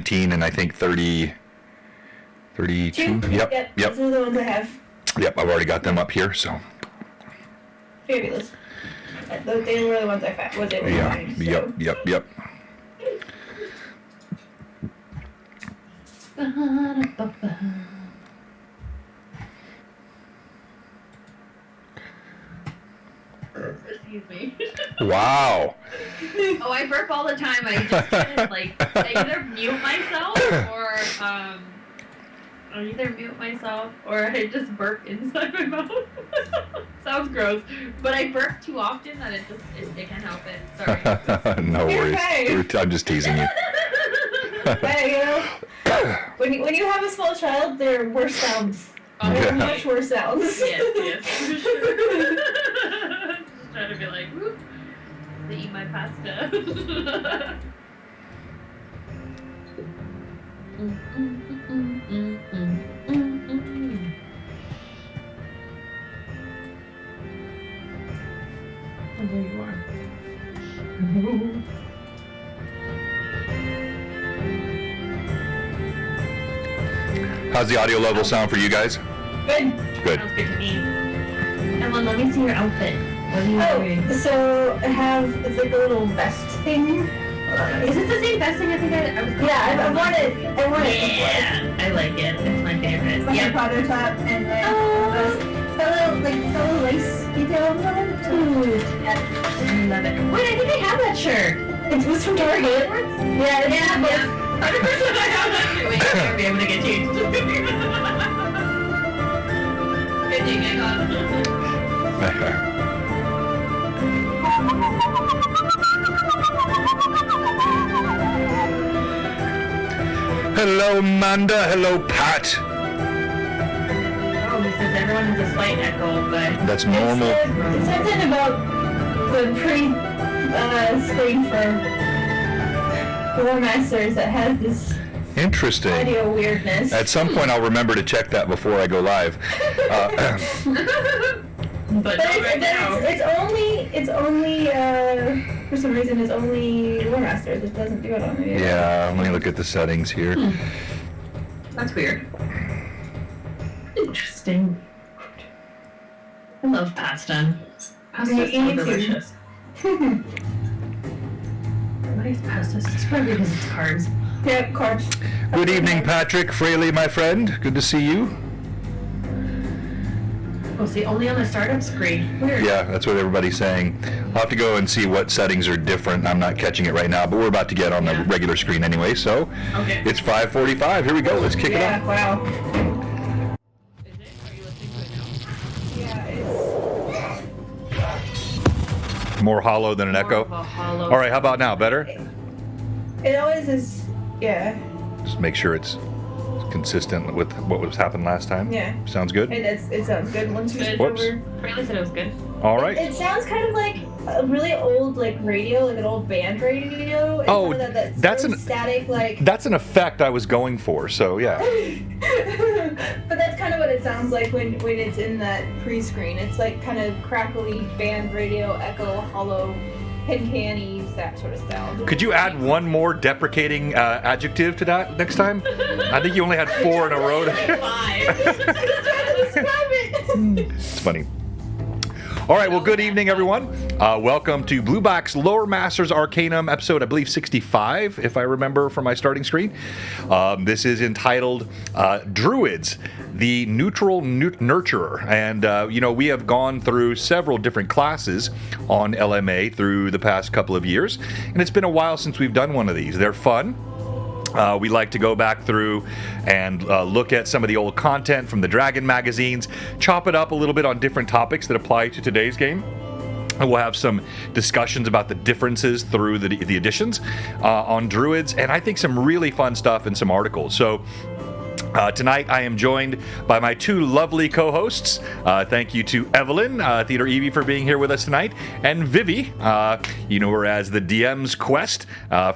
19 and I think 32. Yep. Those are the ones I have. Yep, I've already got them up here, so. Fabulous. They were the ones I found. What they were finding, so. Yep. Excuse me. Wow. Oh, I burp all the time. I just kind of I either mute myself or I just burp inside my mouth. Sounds gross, but I burp too often that it can't help it. Sorry. No worries. Okay. I'm just teasing you. When you have a small child, there are worse sounds. There are much worse sounds. Yes, for sure. Just trying to be like, whoop, to eat my pasta. Oh, there you are. How's the audio level sound for you guys? Good. Good. Sounds good to me. Emma, let me see your outfit. What are you doing? So I have it's like a little vest thing. Is it the same vest thing I think I was? Yeah, I want it. Yeah, I like it. It's my favorite. Like a powder top and then a little lace detail on it. Ooh, I love it. Wait, I think I have that shirt. It was from Target. Yeah. I have that shirt. Wait, I'll be able to get changed. Good thing I got it. Hello, Amanda. Hello, Pat. Oh, he says everyone has a slight echo, but That's normal. It's something about the screen for Loremasters that has this Interesting. audio weirdness. At some point, I'll remember to check that before I go live. but it's only for some reason it's only Loremasters. It doesn't do it on Mediator. Yeah, let me look at the settings here. That's weird. Interesting. I love pasta. Pasta is so delicious. What is pasta? It's probably because it's carbs. Yeah, carbs. Good evening, Patrick Fraley, my friend. Good to see you. Oh, see, only on the startup screen. Weird. Yeah, that's what everybody's saying. I'll have to go and see what settings are different. I'm not catching it right now, but we're about to get on the regular screen anyway, so Okay. it's 5:45. Here we go. Let's kick it off. Wow. Is it? Are you listening to it now? Yeah, More hollow than an echo. More of a hollow. All right, how about now? Better? it always is. Yeah. Just make sure it's consistent with what was happened last time. Yeah. Sounds good? It sounds good once we switch Whoops. over. Riley said it was good. All right. It sounds kind of like a really old radio, like an old band radio. It's Oh, kind of that's that's really an- static That's an effect I was going for, so yeah. But that's kind of what it sounds like when it's in that pre-screen. It's like kind of crackly band radio, echo, hollow, tin-canny, that sort of sound. Could you add one more deprecating adjective to that next time? I think you only had 4 in a row. It's funny. All right, well, good evening, everyone. Welcome to Blueback's Loremaster's Arcanum episode, I believe 65, if I remember from my starting screen. This is entitled Druids, the Neutral Nurturer. And, we have gone through several different classes on LMA through the past couple of years, and it's been a while since we've done one of these. They're fun. We like to go back through and look at some of the old content from the Dragon magazines, chop it up a little bit on different topics that apply to today's game. And we'll have some discussions about the differences through the editions on Druids, and I think some really fun stuff and some articles. So tonight I am joined by my 2 lovely co-hosts. Thank you to Evelyn, Theater Evie, for being here with us tonight, and Vivi, you know her as the DM's Quest,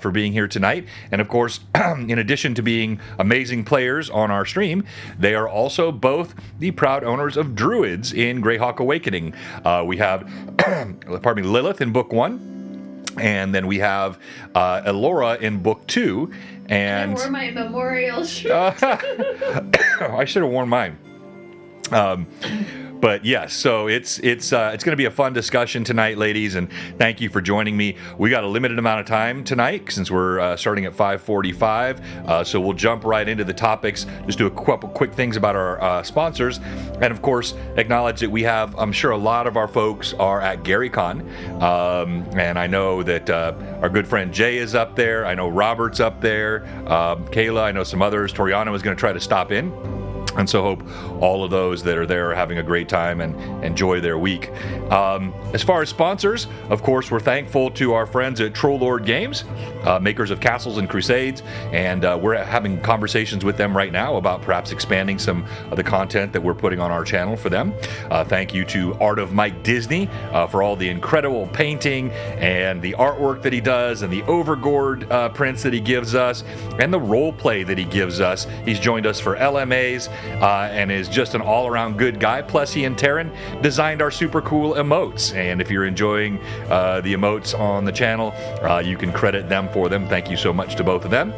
for being here tonight. And of course, in addition to being amazing players on our stream, they are also both the proud owners of Druids in Greyhawk Awakening. We have, Lilith in Book 1. And then we have Elora in book 2. And I wore my memorial shirt. I should have worn mine. But yes, so it's going to be a fun discussion tonight, ladies, and thank you for joining me. We got a limited amount of time tonight since we're starting at 5:45, so we'll jump right into the topics. Just do a couple quick things about our sponsors, and of course acknowledge that we have. I'm sure a lot of our folks are at GaryCon, and I know that our good friend Jay is up there. I know Robert's up there. Kayla, I know some others. Toriano is going to try to stop in. And so hope all of those that are there are having a great time and enjoy their week. As far as sponsors, of course, we're thankful to our friends at Troll Lord Games, makers of Castles and Crusades, and we're having conversations with them right now about perhaps expanding some of the content that we're putting on our channel for them. Thank you to Art of Mike Disney for all the incredible painting and the artwork that he does and the overgored prints that he gives us and the role play that he gives us. He's joined us for LMAs. And is just an all-around good guy. Plus, he and Taryn designed our super cool emotes. And if you're enjoying the emotes on the channel, you can credit them for them. Thank you so much to both of them.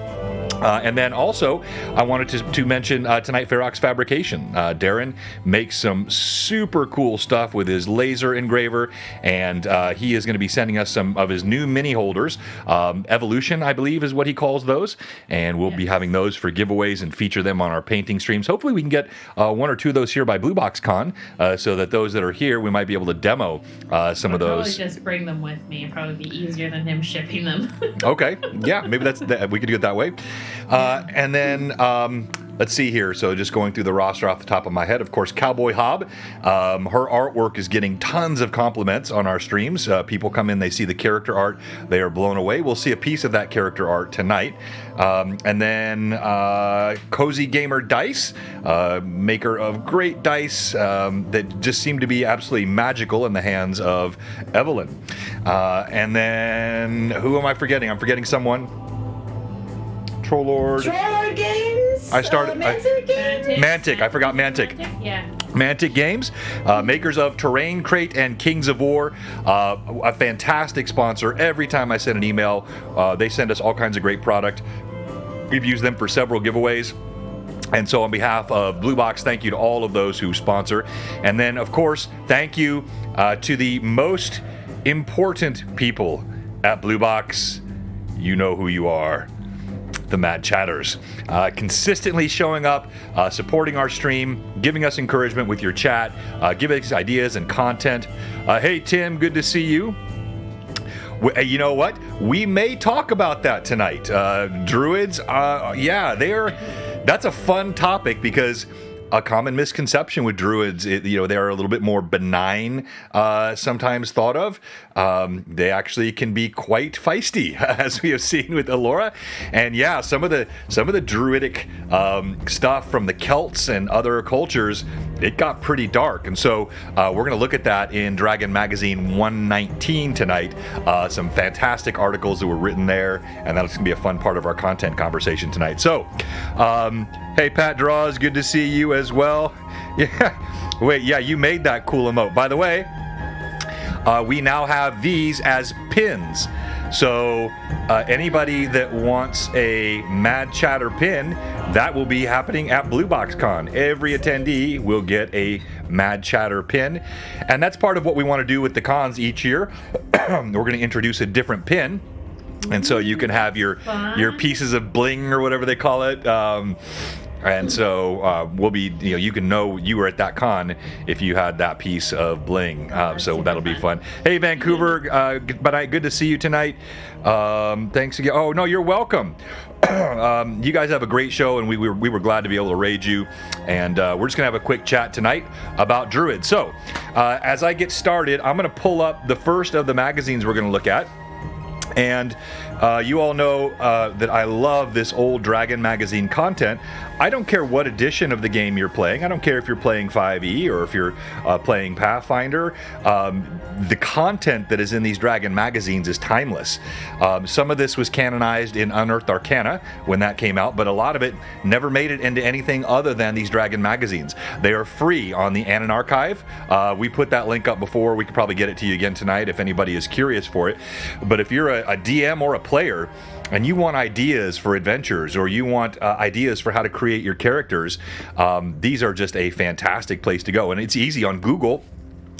And then also, I wanted to mention tonight Ferox Fabrication. Darren makes some super cool stuff with his laser engraver, and he is going to be sending us some of his new mini holders. Evolution, I believe, is what he calls those, and we'll be having those for giveaways and feature them on our painting streams. Hopefully, we can get 1 or 2 of those here by Blue Box Con, so that those that are here, we might be able to demo some of those. Probably just bring them with me. It'd probably be easier than him shipping them. Okay, yeah, maybe we could do it that way. And then let's see here. So just going through the roster off the top of my head, of course, Cowboy Hob. Her artwork is getting tons of compliments on our streams. People come in, they see the character art, they are blown away. We'll see a piece of that character art tonight. And then Cozy Gamer Dice, maker of great dice that just seem to be absolutely magical in the hands of Evelyn. And then who am I forgetting? I'm forgetting someone. Troll Lord Games. I started Mantic Games. Mantic. I forgot Mantic. Yeah. Mantic Games, makers of Terrain Crate and Kings of War, a fantastic sponsor. Every time I send an email, they send us all kinds of great product. We've used them for several giveaways. And so on behalf of Blue Box, thank you to all of those who sponsor. And then, of course, thank you to the most important people at Blue Box. You know who you are. The Mad Chatters, consistently showing up, supporting our stream, giving us encouragement with your chat, giving us ideas and content. Hey Tim, good to see you. You know what? We may talk about that tonight. Druids, that's a fun topic because a common misconception with Druids, they are a little bit more benign, sometimes thought of. They actually can be quite feisty, as we have seen with Elora. And yeah, some of the Druidic stuff from the Celts and other cultures, it got pretty dark. And so we're going to look at that in Dragon Magazine 119 tonight. Some fantastic articles that were written there, and that's going to be a fun part of our content conversation tonight. So, hey Pat Draws, good to see you as well. Yeah, wait, yeah, you made that cool emote. By the way, we now have these as pins. So anybody that wants a Mad Chatter pin, that will be happening at Blue Box Con. Every attendee will get a Mad Chatter pin. And that's part of what we want to do with the cons each year. We're going to introduce a different pin. And so you can have your pieces of bling or whatever they call it. And so we'll be, you can know you were at that con if you had that piece of bling. So that'll be fun. Hey, Vancouver, good to see you tonight. Thanks again. Oh, no, you're welcome. You guys have a great show, and we were glad to be able to raid you. And we're just going to have a quick chat tonight about Druids. So as I get started, I'm going to pull up the first of the magazines we're going to look at. And You all know that I love this old Dragon Magazine content. I don't care what edition of the game you're playing. I don't care if you're playing 5e or if you're playing Pathfinder. The content that is in these Dragon magazines is timeless. Some of this was canonized in Unearthed Arcana when that came out, but a lot of it never made it into anything other than these Dragon magazines. They are free on the Anon Archive. We put that link up before. We could probably get it to you again tonight if anybody is curious for it. But if you're a DM or a player and you want ideas for adventures, or you want ideas for how to create your characters, these are just a fantastic place to go. And it's easy on Google.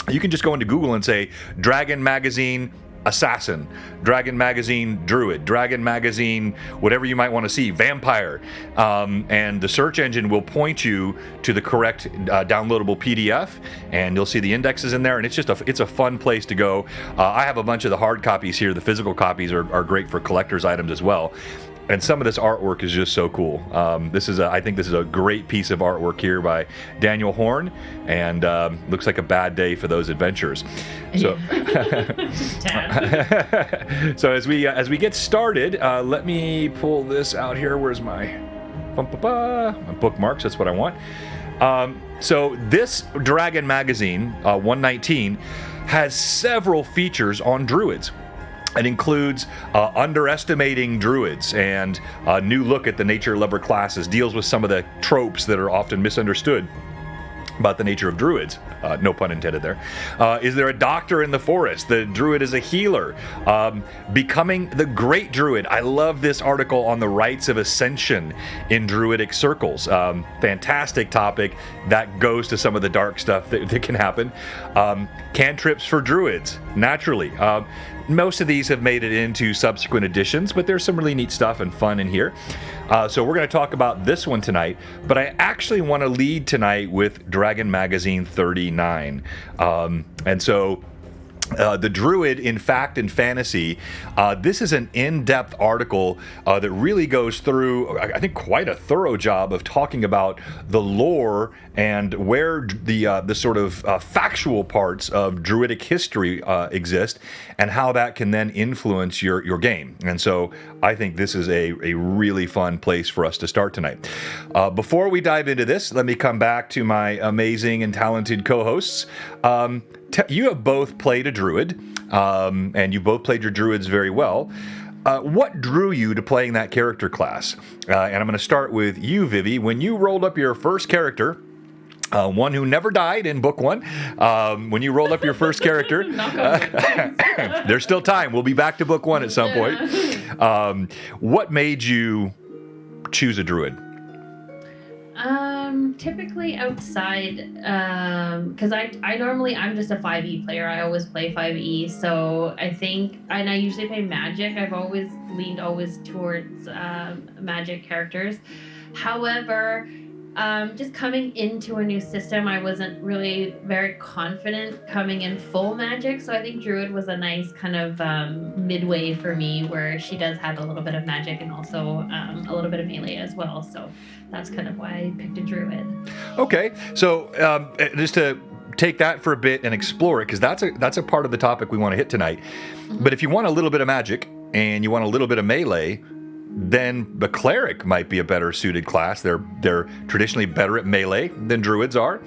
You can just go into Google and say Dragon Magazine Assassin, Dragon Magazine Druid, Dragon Magazine whatever you might want to see, Vampire, and the search engine will point you to the correct downloadable PDF, and you'll see the indexes in there, and it's a fun place to go. I have a bunch of the hard copies here. The physical copies are great for collector's items as well. And some of this artwork is just so cool. I think this is a great piece of artwork here by Daniel Horn, and looks like a bad day for those adventurers. So, so as we get started, let me pull this out here. Where's my bookmarks? That's what I want. So this Dragon Magazine 119 has several features on Druids. It includes underestimating Druids and a new look at the nature lover classes, deals with some of the tropes that are often misunderstood about the nature of Druids. No pun intended there. Is there a doctor in the forest? The Druid is a healer. Becoming the great Druid. I love this article on the rites of ascension in Druidic circles. Fantastic topic that goes to some of the dark stuff that can happen. Cantrips for Druids, naturally. Most of these have made it into subsequent editions, but there's some really neat stuff and fun in here. So we're going to talk about this one tonight, but I actually want to lead tonight with Dragon Magazine 39. And so the Druid in Fact and Fantasy, this is an in-depth article that really goes through, I think, quite a thorough job of talking about the lore and where the sort of factual parts of Druidic history exist, and how that can then influence your game. And so I think this is a really fun place for us to start tonight. Before we dive into this, let me come back to my amazing and talented co-hosts. You have both played a Druid, and you both played your Druids very well. What drew you to playing that character class? And I'm going to start with you, Vivi. When you rolled up your first character, one who never died in book one, when you rolled up your first character, there's still time. We'll be back to book one at some point. What made you choose a Druid? Typically outside, because I'm just a 5e player. I always play 5e, so I think, and I usually play magic. I've always leaned towards magic characters. However, just coming into a new system, I wasn't really very confident coming in full magic, so I think Druid was a nice kind of midway for me, where she does have a little bit of magic and also a little bit of melee as well, so that's kind of why I picked a Druid. Okay, so just to take that for a bit and explore it, because that's a part of the topic we want to hit tonight. Mm-hmm. But if you want a little bit of magic and you want a little bit of melee, then the cleric might be a better suited class. They're traditionally better at melee than Druids are.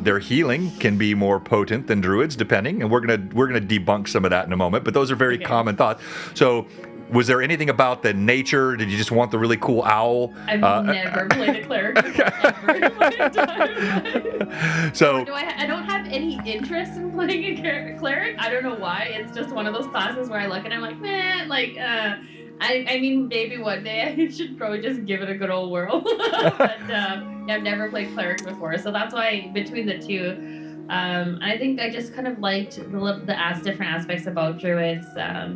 Their healing can be more potent than Druids, depending, and we're gonna debunk some of that in a moment. But those are very common thoughts. So, was there anything about the nature? Did you just want the really cool owl? I've never played a cleric ever in my time. So I don't have any interest in playing a cleric. I don't know why. It's just one of those classes where I look and I'm like, man, like. I mean, maybe one day I should probably just give it a good old whirl. But I've never played cleric before, so that's why between the two, I think I just kind of liked the different aspects about Druids,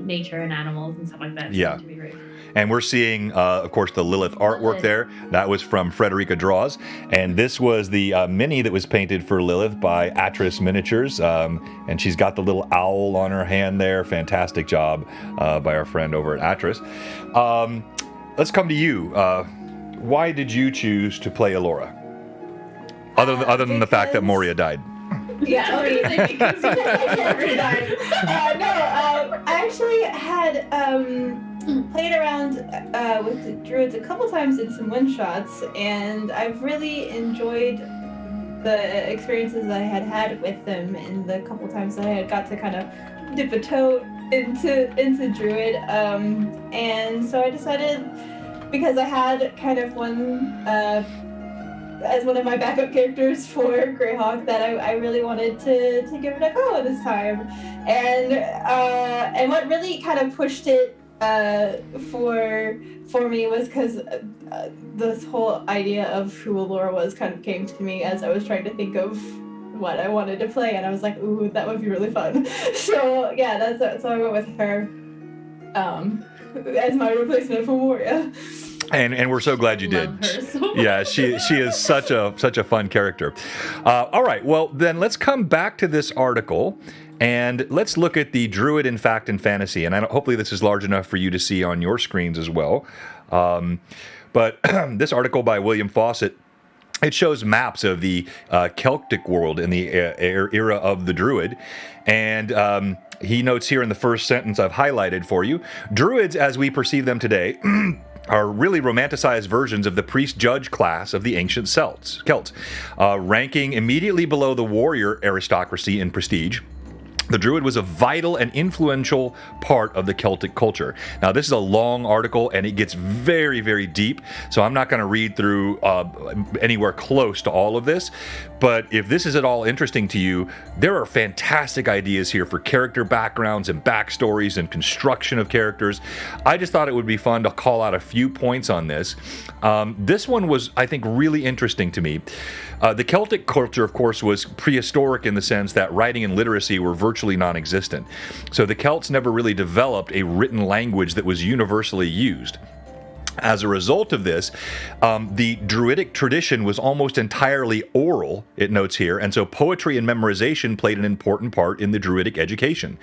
nature and animals and stuff like that. Yeah. To be great. And we're seeing, of course, the Lilith artwork there. That was from Frederica Draws. And this was the mini that was painted for Lilith by Atris Miniatures. And she's got the little owl on her hand there. Fantastic job by our friend over at Atris. Let's come to you. Why did you choose to play Alora? Other than the fact that Moria died. Yeah, because I actually had played around with the Druids a couple times in some one-shots, and I've really enjoyed the experiences I had had with them in the couple times that I had got to kind of dip a toe into Druid. And so I decided, because I had kind of one as one of my backup characters for Greyhawk, that I really wanted to give it a go this time. And what really kind of pushed it for me was because this whole idea of who Allura was kind of came to me as I was trying to think of what I wanted to play, and I was like, ooh, that would be really fun. So yeah, so I went with her as my replacement for Moria. And we're so glad you did. Love her so much. Yeah, she is such a fun character. All right, well then let's come back to this article and let's look at the Druid in Fact and Fantasy. And hopefully this is large enough for you to see on your screens as well. But this article by William Fawcett, it shows maps of the Celtic world in the era of the Druid. And he notes here in the first sentence I've highlighted for you, Druids as we perceive them today are really romanticized versions of the priest-judge class of the ancient Celts, ranking immediately below the warrior aristocracy in prestige. The Druid was a vital and influential part of the Celtic culture. Now, this is a long article, and it gets very, very deep, so I'm not going to read through anywhere close to all of this. But if this is at all interesting to you, there are fantastic ideas here for character backgrounds and backstories and construction of characters. I just thought it would be fun to call out a few points on this. This one was, I think, really interesting to me. The Celtic culture, of course, was prehistoric in the sense that writing and literacy were virtually non-existent. So the Celts never really developed a written language that was universally used. As a result of this, the Druidic tradition was almost entirely oral, it notes here, and so poetry and memorization played an important part in the Druidic education.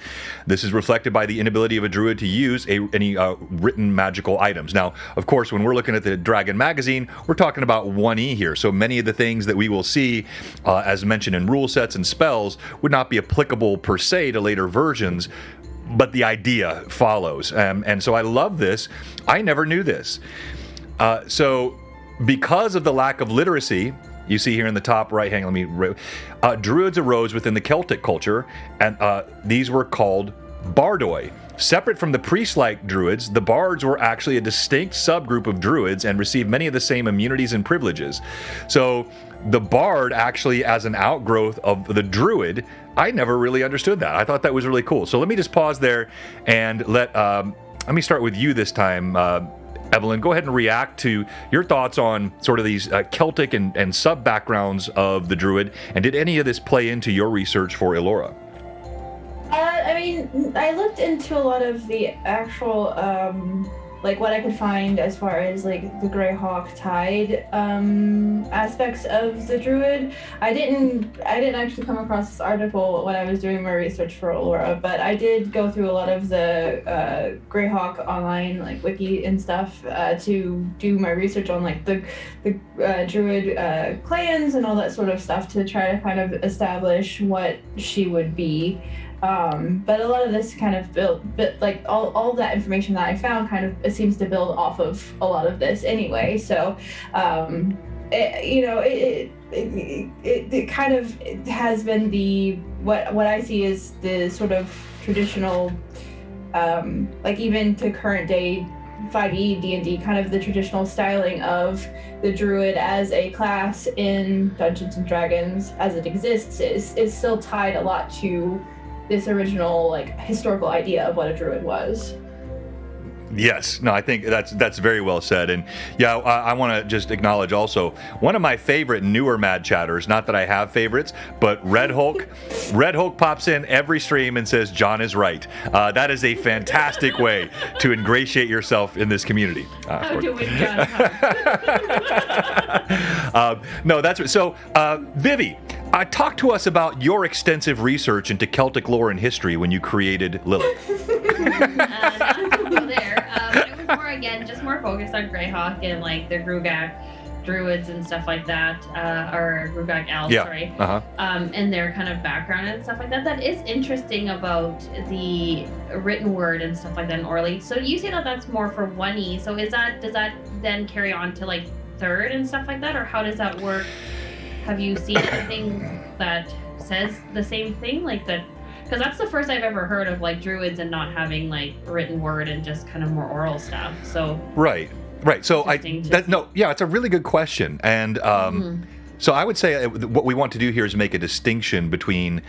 This is reflected by the inability of a Druid to use any written magical items. Now, of course, when we're looking at the Dragon magazine, we're talking about 1E here, so many of the things that we will see, as mentioned in rule sets and spells, would not be applicable per se to later versions, but the idea follows. And so I love this. I never knew this. So because of the lack of literacy, you see here in the top right hand, Druids arose within the Celtic culture, and these were called Bardoi. Separate from the priest-like Druids, the Bards were actually a distinct subgroup of Druids and received many of the same immunities and privileges. So the Bard actually, as an outgrowth of the Druid, I never really understood that. I thought that was really cool. So let me just pause there and let me start with you this time, Evelyn. Go ahead and react to your thoughts on sort of these Celtic and sub-backgrounds of the Druid, and did any of this play into your research for Allura? I mean, I looked into a lot of the actual, like what I could find as far as like the Greyhawk Tide aspects of the Druid. I didn't actually come across this article when I was doing my research for Allura, but I did go through a lot of the Greyhawk online like wiki and stuff to do my research on like the Druid clans and all that sort of stuff to try to kind of establish what she would be. But a lot of this kind of like all that information that I found kind of it seems to build off of a lot of this anyway. So, it kind of has been the what I see is the sort of traditional, like even to current day 5e D&D, kind of the traditional styling of the Druid as a class in Dungeons and Dragons as it exists is still tied a lot to this original like historical idea of what a Druid was. Yes, no, I think that's very well said. And yeah, I want to just acknowledge also one of my favorite newer Mad Chatters, not that I have favorites, but Red Hulk. Red Hulk pops in every stream and says, John is right. That is a fantastic way to ingratiate yourself in this community. How do we, John? No, that's right. So, Vivi, talk to us about your extensive research into Celtic lore and history when you created Lilith. Not to go there. It was more, again, just more focused on Greyhawk and like the Grugak druids and stuff like that, or Rugak elves, Yeah. sorry, Uh-huh. and their kind of background and stuff like that. That is interesting about the written word and stuff like that in Orly. So you say that that's more for 1E. So does that then carry on to like 3rd and stuff like that, or how does that work? Have you seen anything that says the same thing, like that? Because that's the first I've ever heard of like druids and not having like written word and just kind of more oral stuff. So Right. So Interesting to it's a really good question, and so I would say what we want to do here is make a distinction between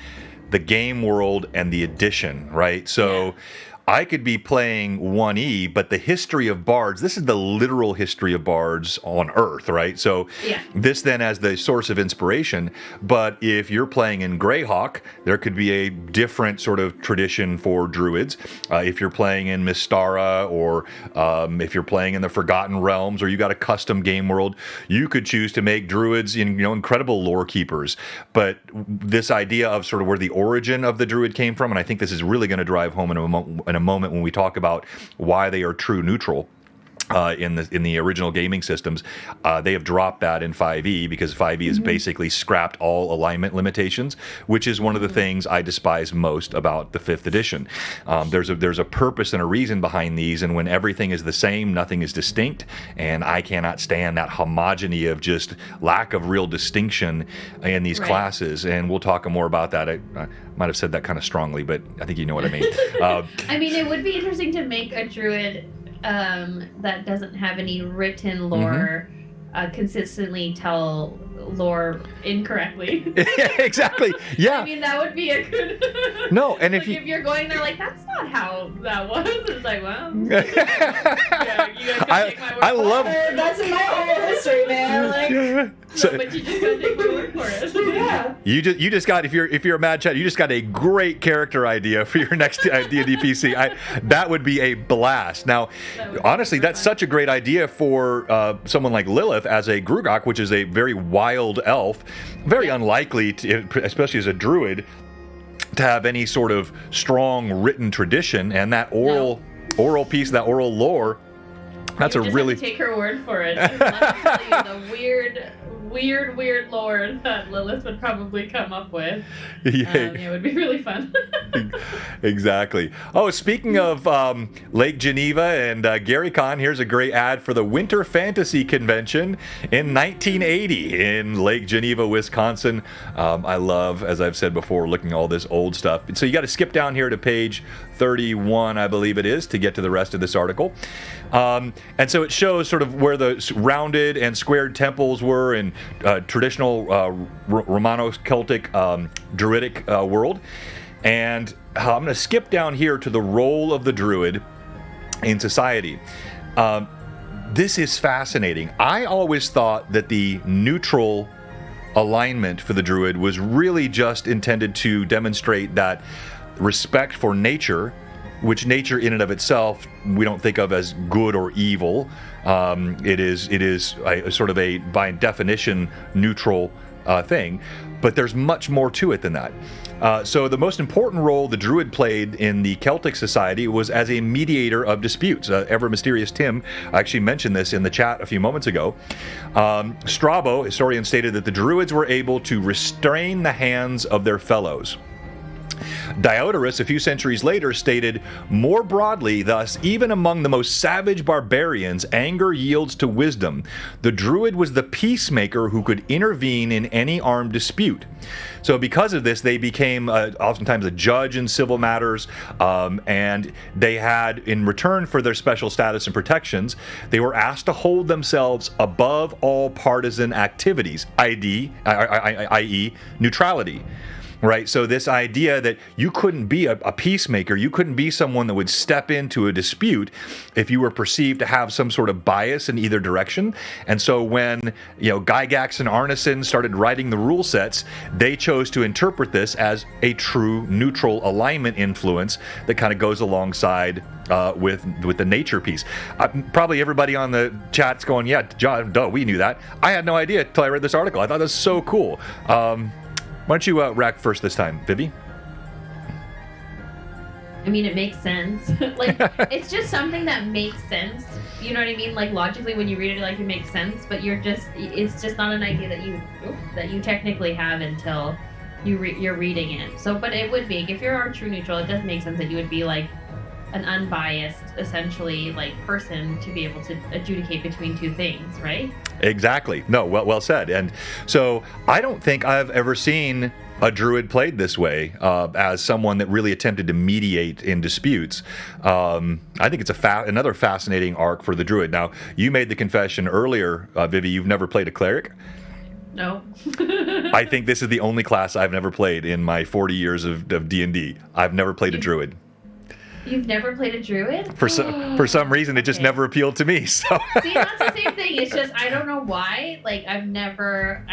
the game world and the edition, right? So. Yeah. I could be playing 1E, but the history of bards, this is the literal history of bards on Earth, right? So this then as the source of inspiration. But if you're playing in Greyhawk, there could be a different sort of tradition for druids. If you're playing in Mystara, or if you're playing in the Forgotten Realms, or you got a custom game world, you could choose to make druids incredible lore keepers. But this idea of sort of where the origin of the druid came from, and I think this is really going to drive home in a moment when we talk about why they are true neutral in the original gaming systems. They have dropped that in 5e because 5e has basically scrapped all alignment limitations, which is one of the things I despise most about the 5th edition. There's a purpose and a reason behind these, and when everything is the same, nothing is distinct, and I cannot stand that homogeny of just lack of real distinction in these classes, and we'll talk more about that. I might have said that kind of strongly, but I think you know what I mean. I mean, it would be interesting to make a druid that doesn't have any written lore consistently tell lore incorrectly. Exactly. Yeah. I mean, that would be a good. No, and like if you're going there like that's not how that was, it's like, well, you guys can take my word I love. That's in my oral history, man. Like, So, but you just gotta take my word for it. yeah. you just got, if you're a Mad Chat, you just got a great character idea for your next D&D PC. That would be a blast. Now, honestly, that's such a great idea for someone like Lilith as a Grugak, which is a very wild elf, very unlikely, especially as a druid, to have any sort of strong written tradition, and that oral piece, that oral lore. That's you a just really have to take her word for it. Let me tell you the weird lore that Lilith would probably come up with. It would be really fun. Exactly. Oh, speaking of Lake Geneva and Gary Con, here's a great ad for the Winter Fantasy Convention in 1980 in Lake Geneva, Wisconsin. I love, as I've said before, looking at all this old stuff. So you got to skip down here to page 31, I believe it is, to get to the rest of this article. And so it shows sort of where the rounded and squared temples were in traditional Romano-Celtic Druidic world. And I'm going to skip down here to the role of the Druid in society. This is fascinating. I always thought that the neutral alignment for the Druid was really just intended to demonstrate that respect for nature, which nature in and of itself we don't think of as good or evil. It is a sort of a, by definition, neutral thing, but there's much more to it than that. So the most important role the Druid played in the Celtic society was as a mediator of disputes. Ever Mysterious Tim actually mentioned this in the chat a few moments ago. Strabo, historian, stated that the Druids were able to restrain the hands of their fellows. Diodorus, a few centuries later, stated, more broadly, thus, even among the most savage barbarians, anger yields to wisdom. The Druid was the peacemaker who could intervene in any armed dispute. So because of this, they became oftentimes a judge in civil matters, and they had, in return for their special status and protections, they were asked to hold themselves above all partisan activities, i.e. neutrality. Right, so this idea that you couldn't be a peacemaker, you couldn't be someone that would step into a dispute if you were perceived to have some sort of bias in either direction. And so when Gygax and Arneson started writing the rule sets, they chose to interpret this as a true neutral alignment influence that kind of goes alongside with the nature piece. Probably everybody on the chat's going, yeah, John, duh, we knew that. I had no idea until I read this article. I thought that was so cool. Why don't you rack first this time, Vivi? I mean, it makes sense. Like, it's just something that makes sense. You know what I mean? Like, logically, when you read it, like, it makes sense. But it's just not an idea that you technically have until you're reading it. So, but it would be, if you're our true neutral, it does make sense that you would be, like, an unbiased, essentially, like, person to be able to adjudicate between two things, right? Exactly. No, well said. And so I don't think I've ever seen a druid played this way as someone that really attempted to mediate in disputes. I think it's another fascinating arc for the druid. Now, you made the confession earlier, Vivi, you've never played a cleric. No. I think this is the only class I've never played in my 40 years of D&D. I've never played a druid. You've never played a druid? For some reason, it just never appealed to me. So see, that's the same thing. It's just I don't know why. Like I never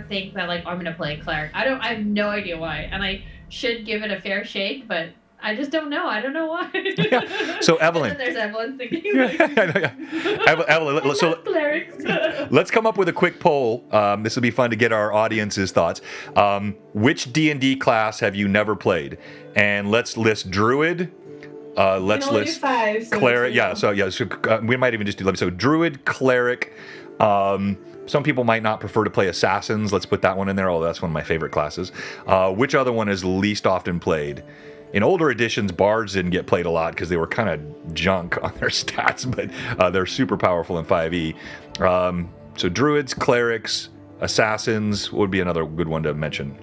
think that like I'm gonna play a cleric. I have no idea why, and I should give it a fair shake, but I just don't know. I don't know why. Yeah. So Evelyn, there's Evelyn thinking. Like, Evelyn, so clerics. Let's come up with a quick poll. This will be fun to get our audience's thoughts. Which D&D class have you never played? And let's list druid. Let's list 5, so cleric. So we might even just do so druid, cleric. Some people might not prefer to play assassins. Let's put that one in there. Oh, that's one of my favorite classes. Which other one is least often played? In older editions, bards didn't get played a lot because they were kind of junk on their stats, but they're super powerful in 5e. So druids, clerics, assassins would be another good one to mention.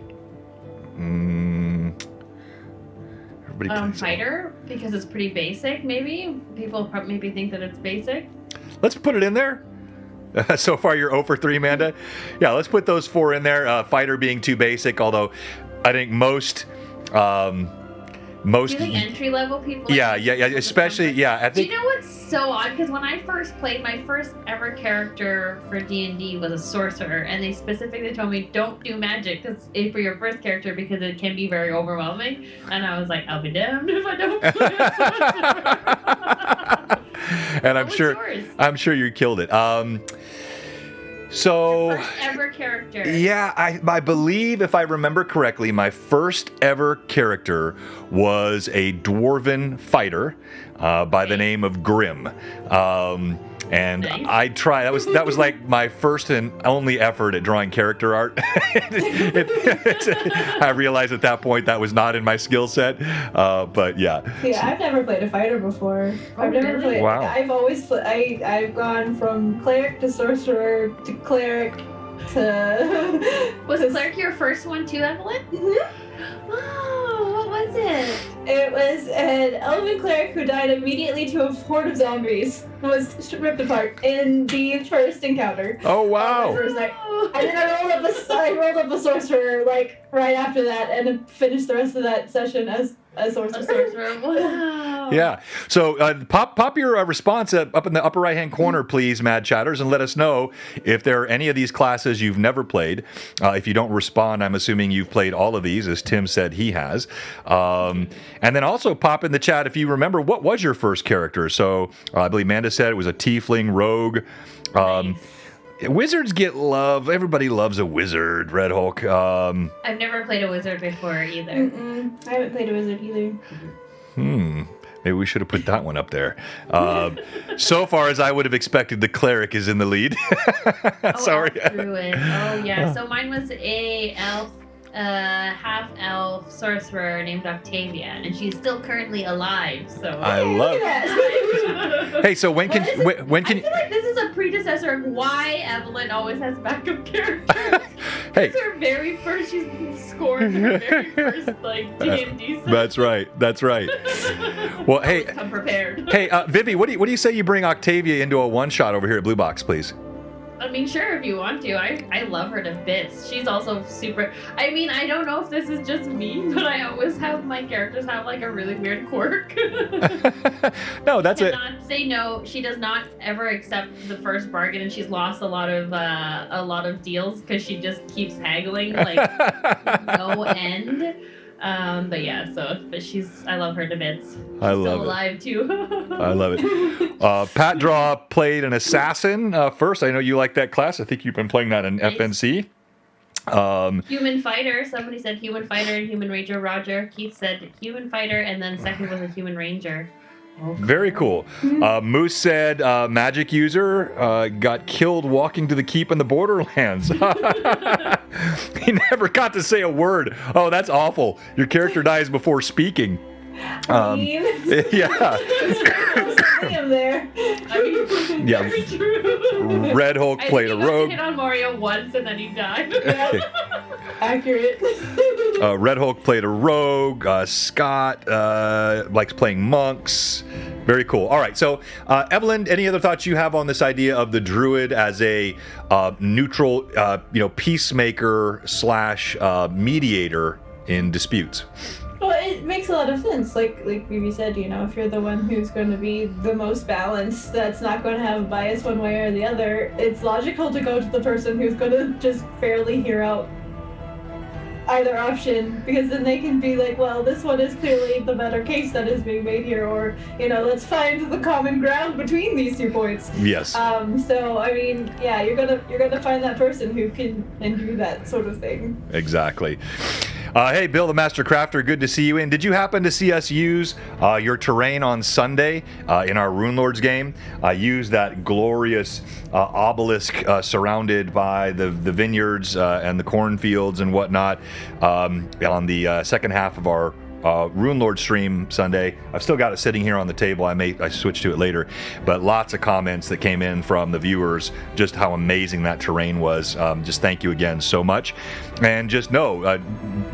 Fighter, because it's pretty basic, maybe. People maybe think that it's basic. Let's put it in there. So far, you're 0 for 3, Amanda. Yeah, let's put those 4 in there. Fighter being too basic, although I think most... Do you think entry level people? Yeah, especially, yeah. I think. Do you know what's so odd? Because when I first played, my first ever character for D&D was a sorcerer, and they specifically told me don't do magic for your first character because it can be very overwhelming. And I was like, I'll be damned if I don't play a sorcerer. And I'm sure you killed it. So, your first ever character. Yeah, I believe, if I remember correctly, my first ever character was a dwarven fighter by the name of Grim. And nice. I tried. That was like my first and only effort at drawing character art. I realized at that point that was not in my skill set. But yeah. Yeah, I've never played a fighter before. I've never played. Wow. I've always I've gone from cleric to sorcerer to cleric to. Was cleric your first one too, Evelyn? Mm-hmm. Oh, what was it? It was an elven cleric who died immediately to a horde of zombies. Was ripped apart in the first encounter. Oh wow! First night. And then I rolled up a sorcerer like right after that, and finished the rest of that session as a sorcerer. Wow. Yeah. So pop your response up in the upper right hand corner, please, Mad Chatters, and let us know if there are any of these classes you've never played. If you don't respond, I'm assuming you've played all of these, as Tim said he has. And then also pop in the chat if you remember what was your first character. So I believe Amanda said it was a tiefling rogue. Nice. Wizards get love. Everybody loves a wizard, Red Hulk. I've never played a wizard before either. I haven't played a wizard either. Maybe we should have put that one up there. So far as I would have expected, the cleric is in the lead. Sorry. Druid. Oh yeah. So mine was a half-elf sorcerer named Octavia, and she's still currently alive. So I love it. Hey, so when can I feel like this is a predecessor of why Evelyn always has backup characters. Hey, It's her very first. She's scored her very first like D&D. That's right. Well, hey, come prepared. Hey, Vivi, what do you say you bring Octavia into a one shot over here at Blue Box, please? I mean, sure, if you want to. I love her to bits. She's also super... I mean, I don't know if this is just me, but I always have my characters have, like, a really weird quirk. No, that's it. Not say no. She does not ever accept the first bargain, and she's lost a lot of deals because she just keeps haggling, like, no end. But yeah, I love her to bits. I love still alive too. I love it. Pat Draw played an assassin first. I know you like that class. I think you've been playing that in Nice. FNC. Human fighter. Somebody said human fighter and human ranger. Roger. Keith said human fighter, and then second was a human ranger. Okay. Very cool. Moose said magic user got killed walking to the keep in the Borderlands. He never got to say a word. Oh, that's awful. Your character dies before speaking. Yeah. There. Yeah. Very true. Red Hulk played a rogue. He got to hit on Mario once and then he died. Accurate. Red Hulk played a rogue. Scott likes playing monks. Very cool. All right. So, Evelyn, any other thoughts you have on this idea of the Druid as a neutral, peacemaker / mediator in disputes? Well, it makes a lot of sense. Like BB said, if you're the one who's going to be the most balanced, that's not going to have bias one way or the other, it's logical to go to the person who's going to just fairly hear out either option, because then they can be like, well, this one is clearly the better case that is being made here, or, let's find the common ground between these 2 points. Yes. So, I mean, yeah, you're gonna find that person who can do that sort of thing. Exactly. Hey, Bill the Master Crafter, good to see you in. Did you happen to see us use your terrain on Sunday in our Rune Lords game? I used that glorious obelisk surrounded by the vineyards and the cornfields and whatnot on the second half of our Rune Lord stream Sunday. I've still got it sitting here on the table. I switch to it later, but lots of comments that came in from the viewers, just how amazing that terrain was. Just thank you again so much, and just know,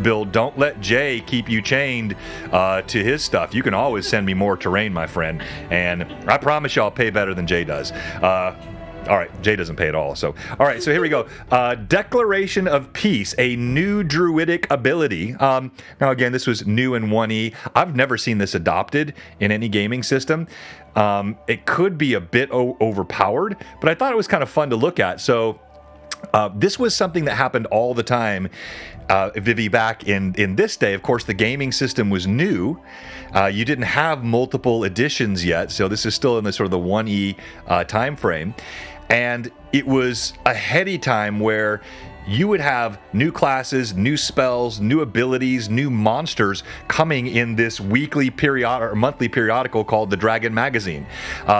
Bill, don't let Jay keep you chained to his stuff. You can always send me more terrain, my friend, and I promise you I'll pay better than Jay does. All right, Jay doesn't pay at all. So, all right, so here we go. Declaration of Peace, a new druidic ability. Now, again, this was new in 1E. I've never seen this adopted in any gaming system. It could be a bit overpowered, but I thought it was kind of fun to look at. So, this was something that happened all the time, Vivi, back in this day. Of course, the gaming system was new. You didn't have multiple editions yet, so this is still in the sort of the 1E time frame. And it was a heady time where you would have new classes, new spells, new abilities, new monsters coming in this weekly or monthly periodical called the Dragon Magazine.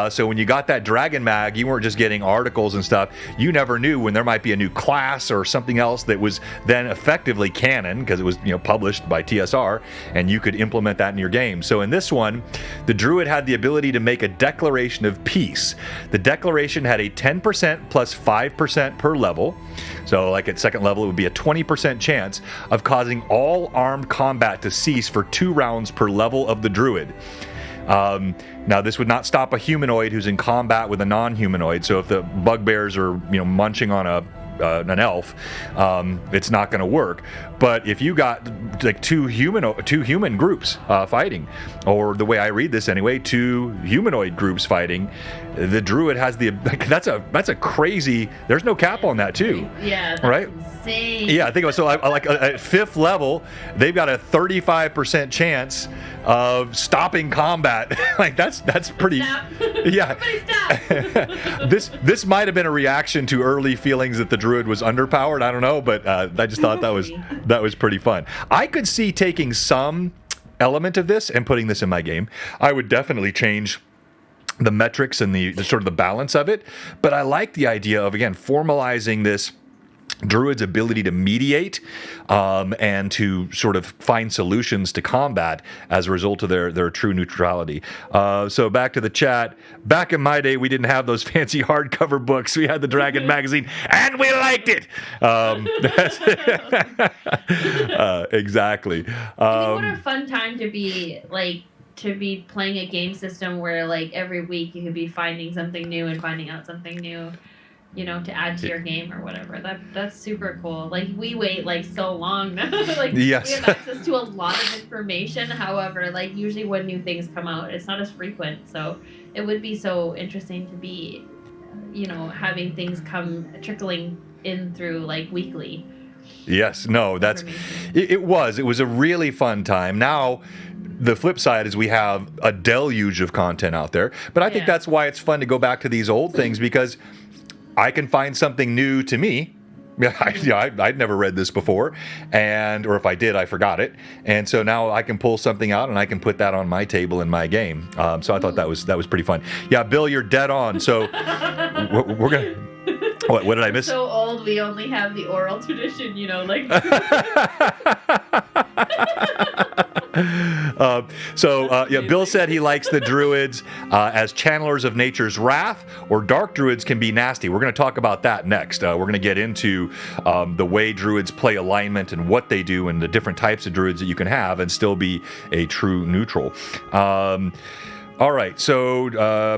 So when you got that Dragon Mag, you weren't just getting articles and stuff. You never knew when there might be a new class or something else that was then effectively canon, because it was published by TSR, and you could implement that in your game. So in this one, the Druid had the ability to make a declaration of peace. The declaration had a 10% plus 5% per level. So like at second level, it would be a 20% chance of causing all armed combat to cease for 2 rounds per level of the Druid. Now, this would not stop a humanoid who's in combat with a non-humanoid. So if the bugbears are, munching on an elf, it's not going to work. But if you got like two human groups fighting, or the way I read this anyway, 2 humanoid groups fighting, the Druid has that's a crazy. There's no cap on that too. Yeah. That's right. Insane. Yeah, I think so. Like at 5th level, they've got a 35% chance of stopping combat. Like that's pretty. Stop. Yeah. Stop. This might have been a reaction to early feelings that the Druid was underpowered. I don't know, but I just thought that was pretty fun. I could see taking some element of this and putting this in my game. I would definitely change the metrics and the sort of the balance of it, but I like the idea of, again, formalizing this Druid's ability to mediate and to sort of find solutions to combat as a result of their true neutrality. So back to the chat. Back in my day, we didn't have those fancy hardcover books. We had the Dragon magazine, and we liked it. Exactly. What a fun time to be playing a game system where like every week you could be finding something new and finding out something new, to add to your game or whatever. That's super cool. Like we wait like so long now. Like yes. We have access to a lot of information. However, like usually when new things come out, it's not as frequent. So it would be so interesting to be, having things trickling in through like weekly. Yes, no, it was a really fun time. Now, the flip side is we have a deluge of content out there, but I think that's why it's fun to go back to these old things, because I can find something new to me I'd never read this before, or if I did, I forgot it. And so now I can pull something out and I can put that on my table in my game. So I thought that was pretty fun. Yeah, Bill, you're dead on. So we're gonna. What did I miss? So old, we only have the oral tradition, like. Bill said he likes the Druids as channelers of nature's wrath, or dark Druids can be nasty. We're going to talk about that next. We're going to get into the way Druids play alignment and what they do and the different types of Druids that you can have and still be a true neutral. All right, so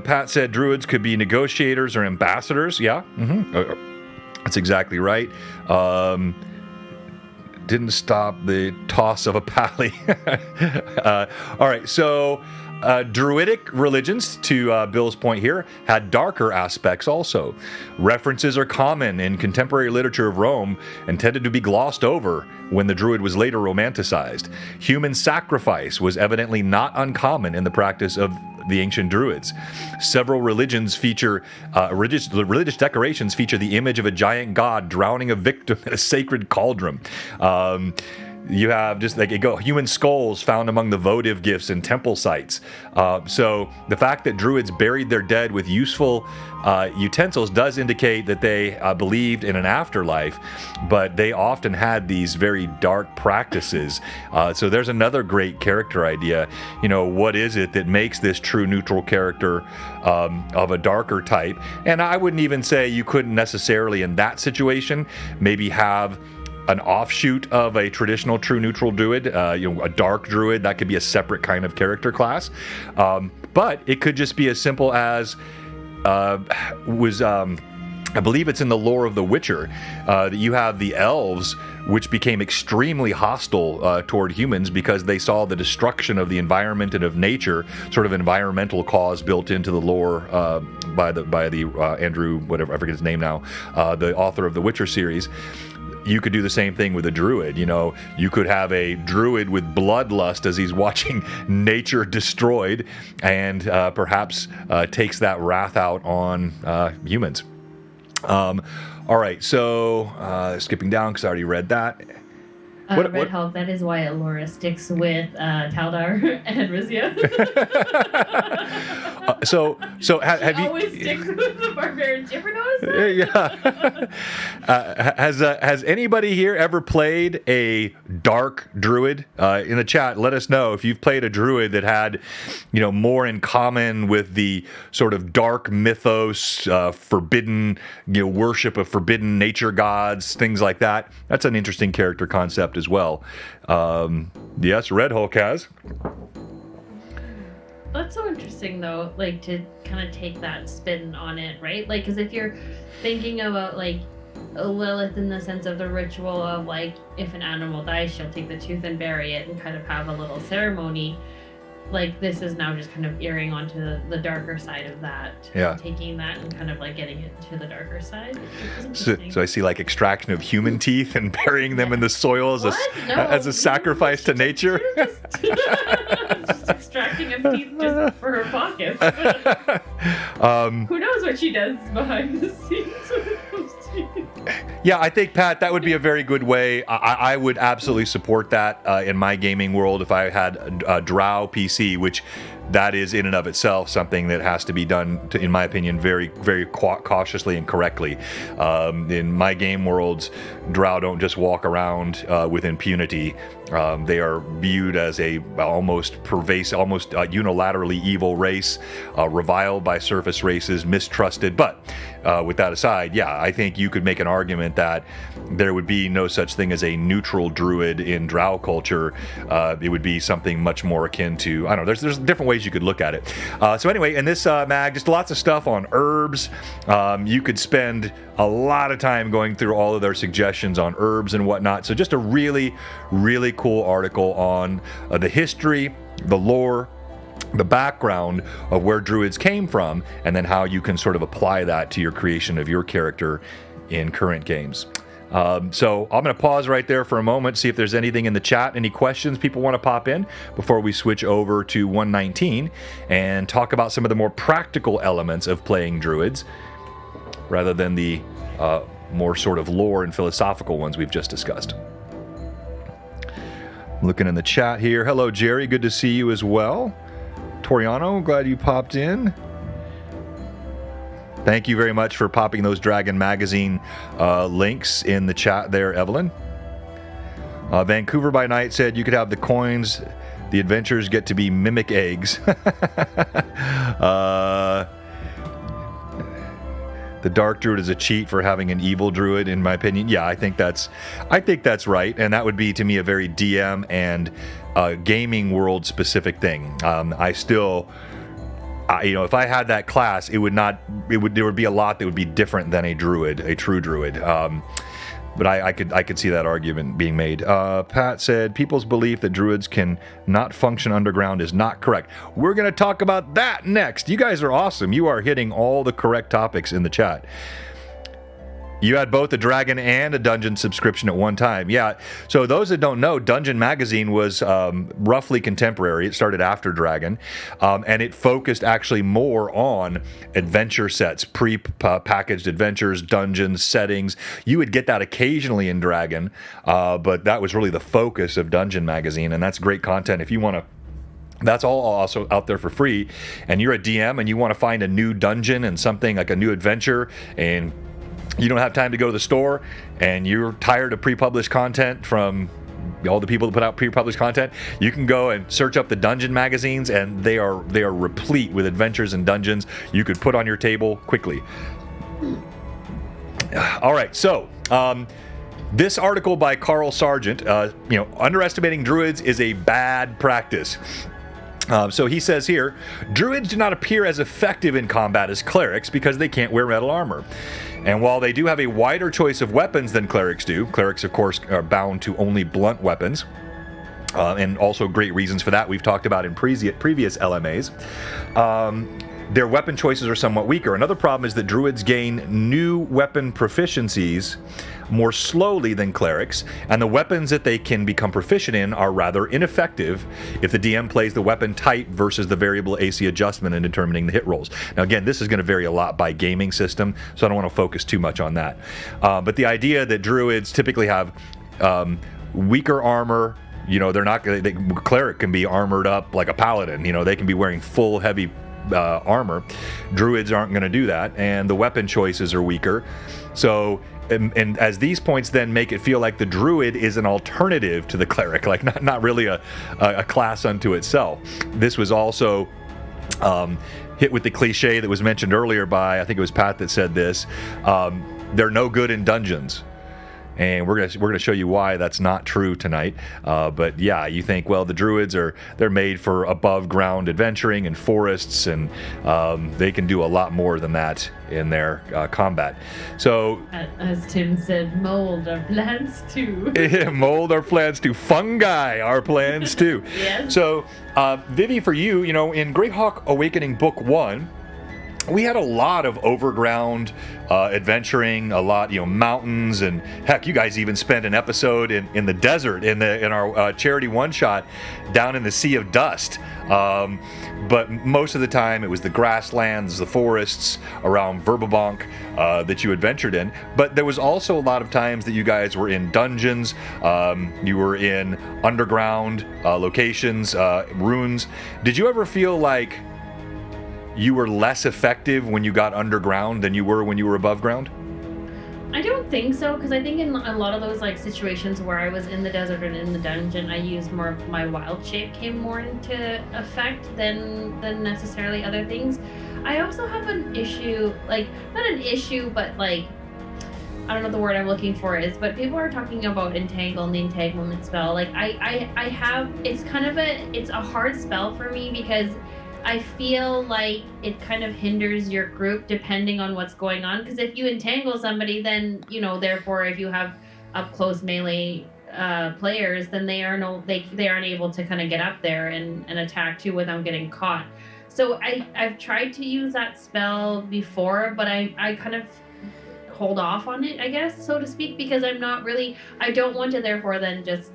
Pat said Druids could be negotiators or ambassadors. Yeah, that's exactly right. Didn't stop the toss of a pally. All right, so Druidic religions, to Bill's point here, had darker aspects also. References are common in contemporary literature of Rome and tended to be glossed over when the Druid was later romanticized. Human sacrifice was evidently not uncommon in the practice of the ancient Druids. Several religions feature, religious decorations feature the image of a giant god drowning a victim in a sacred cauldron. You have just human skulls found among the votive gifts and temple sites. So the fact that Druids buried their dead with useful utensils does indicate that they believed in an afterlife, but they often had these very dark practices. So there's another great character idea. What is it that makes this true neutral character of a darker type? And I wouldn't even say you couldn't necessarily in that situation maybe have an offshoot of a traditional true neutral druid, a dark druid. That could be a separate kind of character class. But it could just be as simple as I believe it's in the lore of The Witcher, that you have the elves, which became extremely hostile toward humans because they saw the destruction of the environment and of nature, sort of environmental cause built into the lore by the Andrew, whatever, I forget his name now, the author of the Witcher series. You could do the same thing with a druid. You could have a druid with bloodlust as he's watching nature destroyed, and perhaps takes that wrath out on humans. All right, so skipping down because I already read that. Red Hulk, that is why Allura sticks with Taldar and Rizia. So have you always stick with the barbarian Gibbernos? Yeah. Has anybody here ever played a dark druid? In the chat, let us know if you've played a druid that had, more in common with the sort of dark mythos, forbidden, worship of forbidden nature gods, things like that. That's an interesting character concept as well. Yes, Red Hulk has. That's so interesting, though, to kind of take that spin on it, right? Because if you're thinking about, Lilith in the sense of the ritual of, if an animal dies, she'll take the tooth and bury it and kind of have a little ceremony. This is now just kind of earing onto the darker side of that. Yeah. Taking that and kind of getting it to the darker side. So I see extraction of human teeth and burying them in the soil as a sacrifice to nature. Just extracting of teeth just for her pockets. Who knows what she does behind the scenes with those teeth? Yeah, I think, Pat, that would be a very good way. I would absolutely support that in my gaming world if I had a Drow PC, which that is in and of itself something that has to be done, in my opinion, very, very cautiously and correctly. In my game worlds, Drow don't just walk around with impunity. They are viewed as a almost pervasive, almost unilaterally evil race, reviled by surface races, mistrusted. But with that aside, yeah, I think you could make an argument that there would be no such thing as a neutral druid in Drow culture. It would be something much more akin to, I don't know, there's different ways you could look at it. So anyway, in this mag, just lots of stuff on herbs. You could spend a lot of time going through all of their suggestions on herbs and whatnot. So just a really, really cool article on the history, the lore, the background of where Druids came from, and then how you can sort of apply that to your creation of your character in current games. So I'm going to pause right there for a moment, see if there's anything in the chat, any questions people want to pop in before we switch over to 119 and talk about some of the more practical elements of playing Druids rather than the more sort of lore and philosophical ones we've just discussed. Looking in the chat here. Hello, Jerry. Good to see you as well. Toriano, glad you popped in. Thank you very much for popping those Dragon Magazine links in the chat there, Evelyn. Vancouver by Night said you could have the coins. The adventures get to be mimic eggs. The Dark Druid is a cheat for having an evil Druid, in my opinion. Yeah, I think that's right, and that would be to me a very DM and gaming world specific thing. If I had that class, there would be a lot that would be different than a Druid, a true Druid. But I could see that argument being made. Pat said, people's belief that Druids can not function underground is not correct. We're going to talk about that next. You guys are awesome. You are hitting all the correct topics in the chat. You had both a Dragon and a Dungeon subscription at one time. Yeah, so those that don't know, Dungeon Magazine was roughly contemporary. It started after Dragon, and it focused actually more on adventure sets, pre-packaged adventures, dungeons, settings. You would get that occasionally in Dragon, but that was really the focus of Dungeon Magazine, and that's great content. If you want to, that's all also out there for free, and you're a DM and you want to find a new dungeon and something like a new adventure, and you don't have time to go to the store, and you're tired of pre-published content from all the people that put out pre-published content, you can go and search up the Dungeon magazines, and they are replete with adventures and dungeons you could put on your table quickly. All right, so this article by Carl Sargent, underestimating Druids is a bad practice. So he says here, Druids do not appear as effective in combat as clerics because they can't wear metal armor. And while they do have a wider choice of weapons than clerics do, clerics of course are bound to only blunt weapons, and also great reasons for that we've talked about in previous LMAs. Their weapon choices are somewhat weaker. Another problem is that Druids gain new weapon proficiencies more slowly than clerics, and the weapons that they can become proficient in are rather ineffective if the DM plays the weapon type versus the variable AC adjustment in determining the hit rolls. Now again, this is going to vary a lot by gaming system, so I don't want to focus too much on that. But the idea that Druids typically have weaker armor, they're not going to, cleric can be armored up like a paladin, they can be wearing full heavy armor. Druids aren't going to do that, and the weapon choices are weaker. So and as these points then make it feel like the Druid is an alternative to the cleric, like not really a class unto itself. This was also hit with the cliche that was mentioned earlier by, I think it was Pat that said this, they're no good in dungeons. And we're gonna show you why that's not true tonight. But yeah, you think, well, the Druids they're made for above ground adventuring and forests, and they can do a lot more than that in their combat. So, as Tim said, mold our plants too. Mold our plants too. Fungi our plants too. Yes. So, Vivi, for you, in Greyhawk Awakening Book 1. We had a lot of overground adventuring, a lot, mountains, and heck, you guys even spent an episode in the desert in our charity one-shot down in the Sea of Dust. But most of the time it was the grasslands, the forests around Verbabonk that you adventured in. But there was also a lot of times that you guys were in dungeons, you were in underground locations, ruins. Did you ever feel like you were less effective when you got underground than you were when you were above ground? I don't think so, because I think in a lot of those situations where I was in the desert and in the dungeon, I used more of my wild shape came more into effect than necessarily other things. I also have an issue, not an issue, but I don't know what the word I'm looking for is, but people are talking about entangle and the entanglement spell. I have, it's a hard spell for me because I feel like it kind of hinders your group depending on what's going on. Because if you entangle somebody, then, therefore, if you have up close melee players, then they aren't able to kind of get up there and attack too without getting caught. So I've tried to use that spell before, but I kind of hold off on it, I guess, so to speak, because I don't want to therefore then just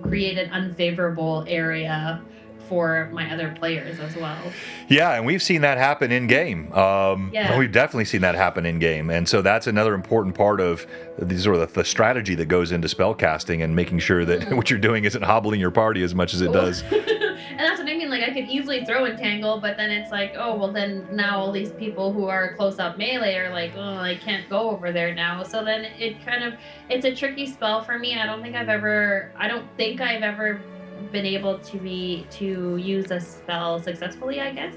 create an unfavorable area for my other players as well. Yeah, and we've seen that happen in game. We've definitely seen that happen in game, and so that's another important part of the strategy that goes into spell casting and making sure that what you're doing isn't hobbling your party as much as it does. And that's what I mean. Like, I could easily throw Entangle, but then it's like, oh, well, then now all these people who are close up melee are like, oh, I can't go over there now. So then it's a tricky spell for me. I don't think I've ever been able to use a spell successfully, I guess,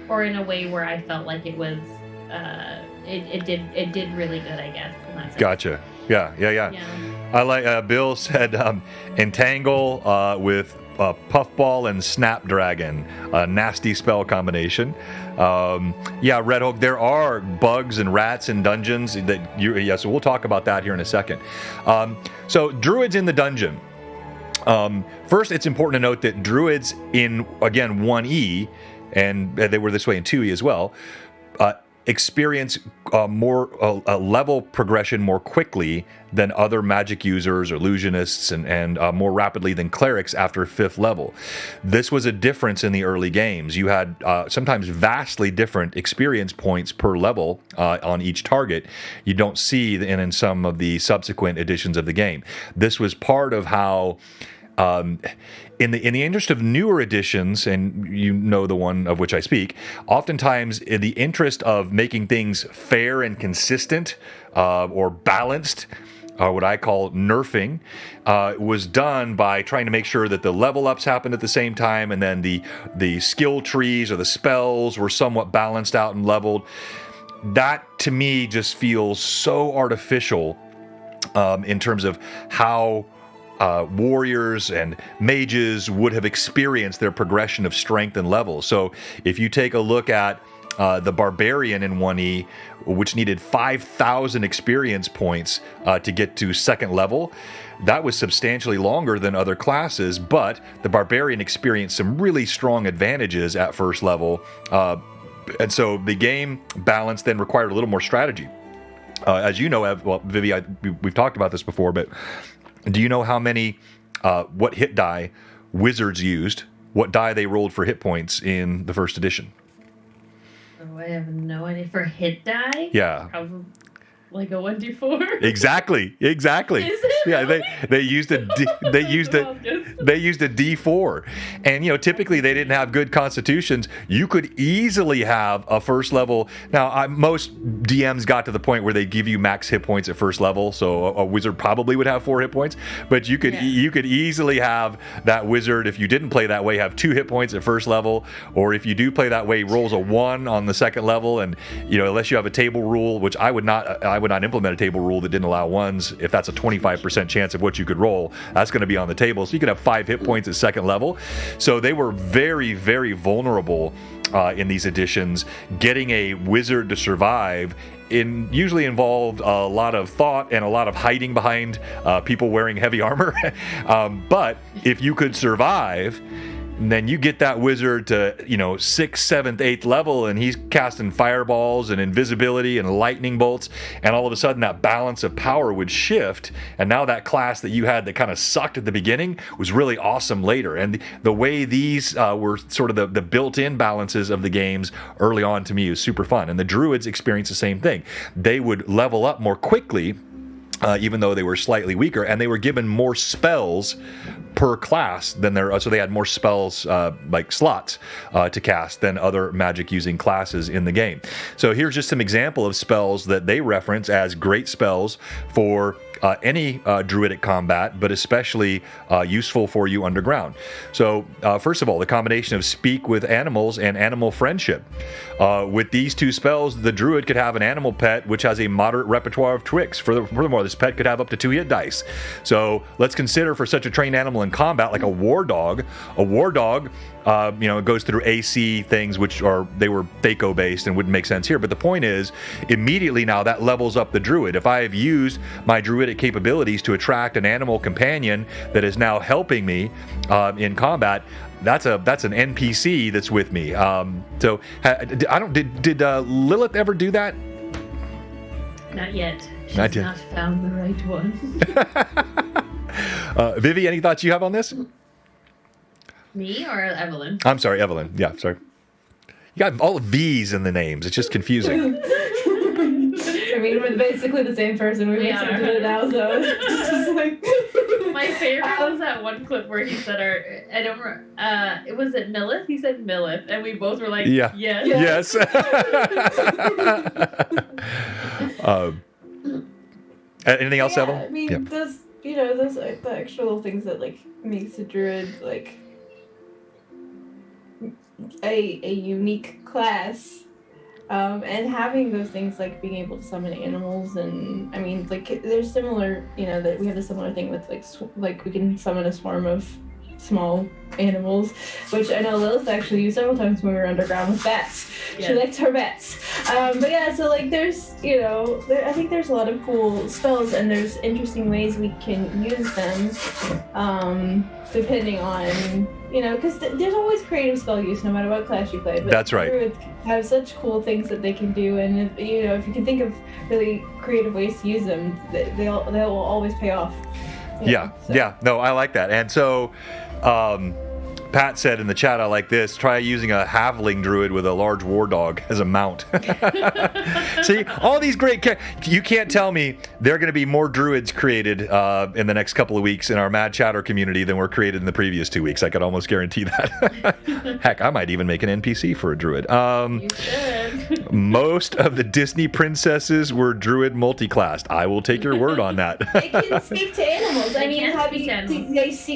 or in a way where I felt like it was it did really good, I guess. In that sense. Gotcha. Yeah. I like Bill said Entangle with Puffball and Snapdragon, a nasty spell combination. Red Hook, there are bugs and rats in dungeons so we'll talk about that here in a second. So Druids in the dungeon. First, it's important to note that Druids in, again, 1E, and they were this way in 2E as well, experience a level progression more quickly than other magic users or illusionists and more rapidly than clerics after 5th level. This was a difference in the early games. You had sometimes vastly different experience points per level on each target. You don't see in some of the subsequent editions of the game. This was part of how in the interest of newer editions, and you know the one of which I speak, oftentimes in the interest of making things fair and consistent or balanced, what I call nerfing, was done by trying to make sure that the level ups happened at the same time, and then the skill trees or the spells were somewhat balanced out and leveled. That to me just feels so artificial in terms of how warriors and mages would have experienced their progression of strength and level. So if you take a look at the Barbarian in 1E, which needed 5,000 experience points to get to 2nd level, that was substantially longer than other classes, but the Barbarian experienced some really strong advantages at 1st level. And so the game balance then required a little more strategy. As you know, Vivi, we've talked about this before, but do you know how many, what hit die wizards used, what die they rolled for hit points in the 1st edition? Oh, I have no idea. For hit die? Yeah. Probably like a 1d4. Exactly. Is it? Yeah, they used a D4, and typically they didn't have good constitutions. You could easily have a 1st level. Now most DMs got to the point where they give you max hit points at 1st level, so a wizard probably would have 4 hit points. But you could easily have that wizard, if you didn't play that way, have 2 hit points at 1st level, or if you do play that way, rolls a 1 on the 2nd level, and unless you have a table rule, which I would not implement a table rule that didn't allow 1s. If that's a 25% chance of what you could roll, that's going to be on the table. So you could have 5 hit points at 2nd level. So they were very, very vulnerable in these editions. Getting a wizard to survive usually involved a lot of thought and a lot of hiding behind people wearing heavy armor. But if you could survive, and then you get that wizard to 6th, 7th, 8th level, and he's casting fireballs and invisibility and lightning bolts, and all of a sudden that balance of power would shift, and now that class that you had that kind of sucked at the beginning was really awesome later. And the way these were sort of the built-in balances of the games early on, to me, is super fun. And the Druids experienced the same thing. They would level up more quickly, even though they were slightly weaker, and they were given more spells per class than so they had more spells like slots to cast than other magic using classes in the game. So here's just some example of spells that they reference as great spells for any Druidic combat, but especially useful for you underground. So first of all, the combination of Speak with Animals and Animal Friendship. With these 2 spells, the Druid could have an animal pet which has a moderate repertoire of tricks. Furthermore, this pet could have up to 2 hit dice. So let's consider for such a trained animal in combat, like a war dog. A war dog, it goes through AC things, which they were Thaco based and wouldn't make sense here. But the point is, immediately now that levels up the Druid. If I have used my Druidic capabilities to attract an animal companion that is now helping me in combat, that's an NPC that's with me. Did Lilith ever do that? Not yet. She's not found the right one. Vivi, any thoughts you have on this? Me or Evelyn? I'm sorry, Evelyn. Yeah, sorry. You got all V's in the names. It's just confusing. I mean, we're basically the same person. We accepted it now, so it's just like. My favorite was that one clip where he said I don't remember, was it Millith? He said Millith, and we both were like, yeah. yes. Anything else, Evelyn? I mean, those like the extra little things that like makes a druid like a unique class. And having those things like being able to summon animals, and I mean, like there's similar, that we have a similar thing with like we can summon a swarm of small animals, which I know Lilith actually used several times when we were underground with bats. Yes. She liked her bats. But yeah, so like there's, I think there's a lot of cool spells, and there's interesting ways we can use them, depending on, because there's always creative spell use no matter what class you play. But that's right. Druids have such cool things that they can do, and if you can think of really creative ways to use them, they'll always pay off. Yeah. No, I like that. And so Pat said in the chat, I like this, try using a halfling druid with a large war dog as a mount. See, all these great you can't tell me there are going to be more druids created in the next couple of weeks in our Mad Chatter community than were created in the previous 2 weeks. I could almost guarantee that. Heck, I might even make an NPC for a druid. You should. Most of the Disney princesses were druid multiclassed. I will take your word on that. They can speak to animals. I mean,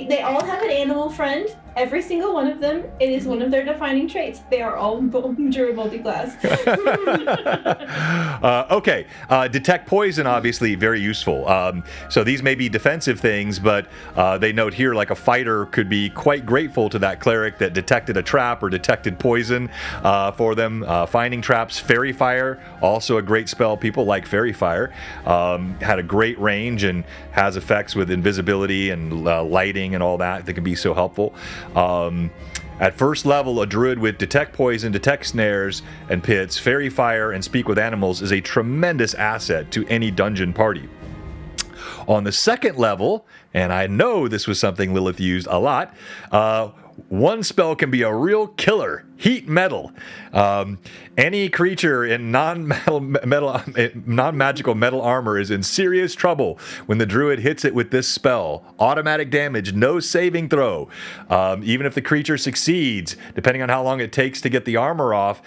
they all have an animal friend. Every single one of them, it is one of their defining traits. They are all druid multiclass. Okay, detect poison, obviously very useful. So these may be defensive things, but they note here like a fighter could be quite grateful to that cleric that detected a trap or detected poison for them. Finding traps, Fairy Fire, also a great spell. People like Fairy Fire. Had a great range and has effects with invisibility and lighting and all that can be so helpful. At first level, a druid with detect poison, detect snares and pits, Fairy Fire, and speak with animals is a tremendous asset to any dungeon party. On the second level, and I know this was something Lilith used a lot, one spell can be a real killer. Heat Metal. Any creature in non-magical metal armor is in serious trouble when the druid hits it with this spell. Automatic damage, no saving throw. Even if the creature succeeds, depending on how long it takes to get the armor off,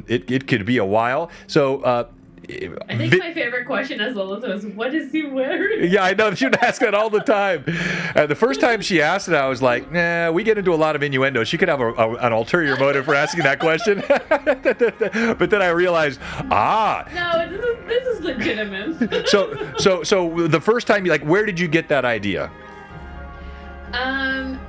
it could be a while. So I think my favorite question as Lilith was, what is he wearing? Yeah, I know. She would ask that all the time. The first time she asked it, I was like, nah, we get into a lot of innuendo. She could have an ulterior motive for asking that question. But then I realized, no, this is legitimate. So the first time, where did you get that idea?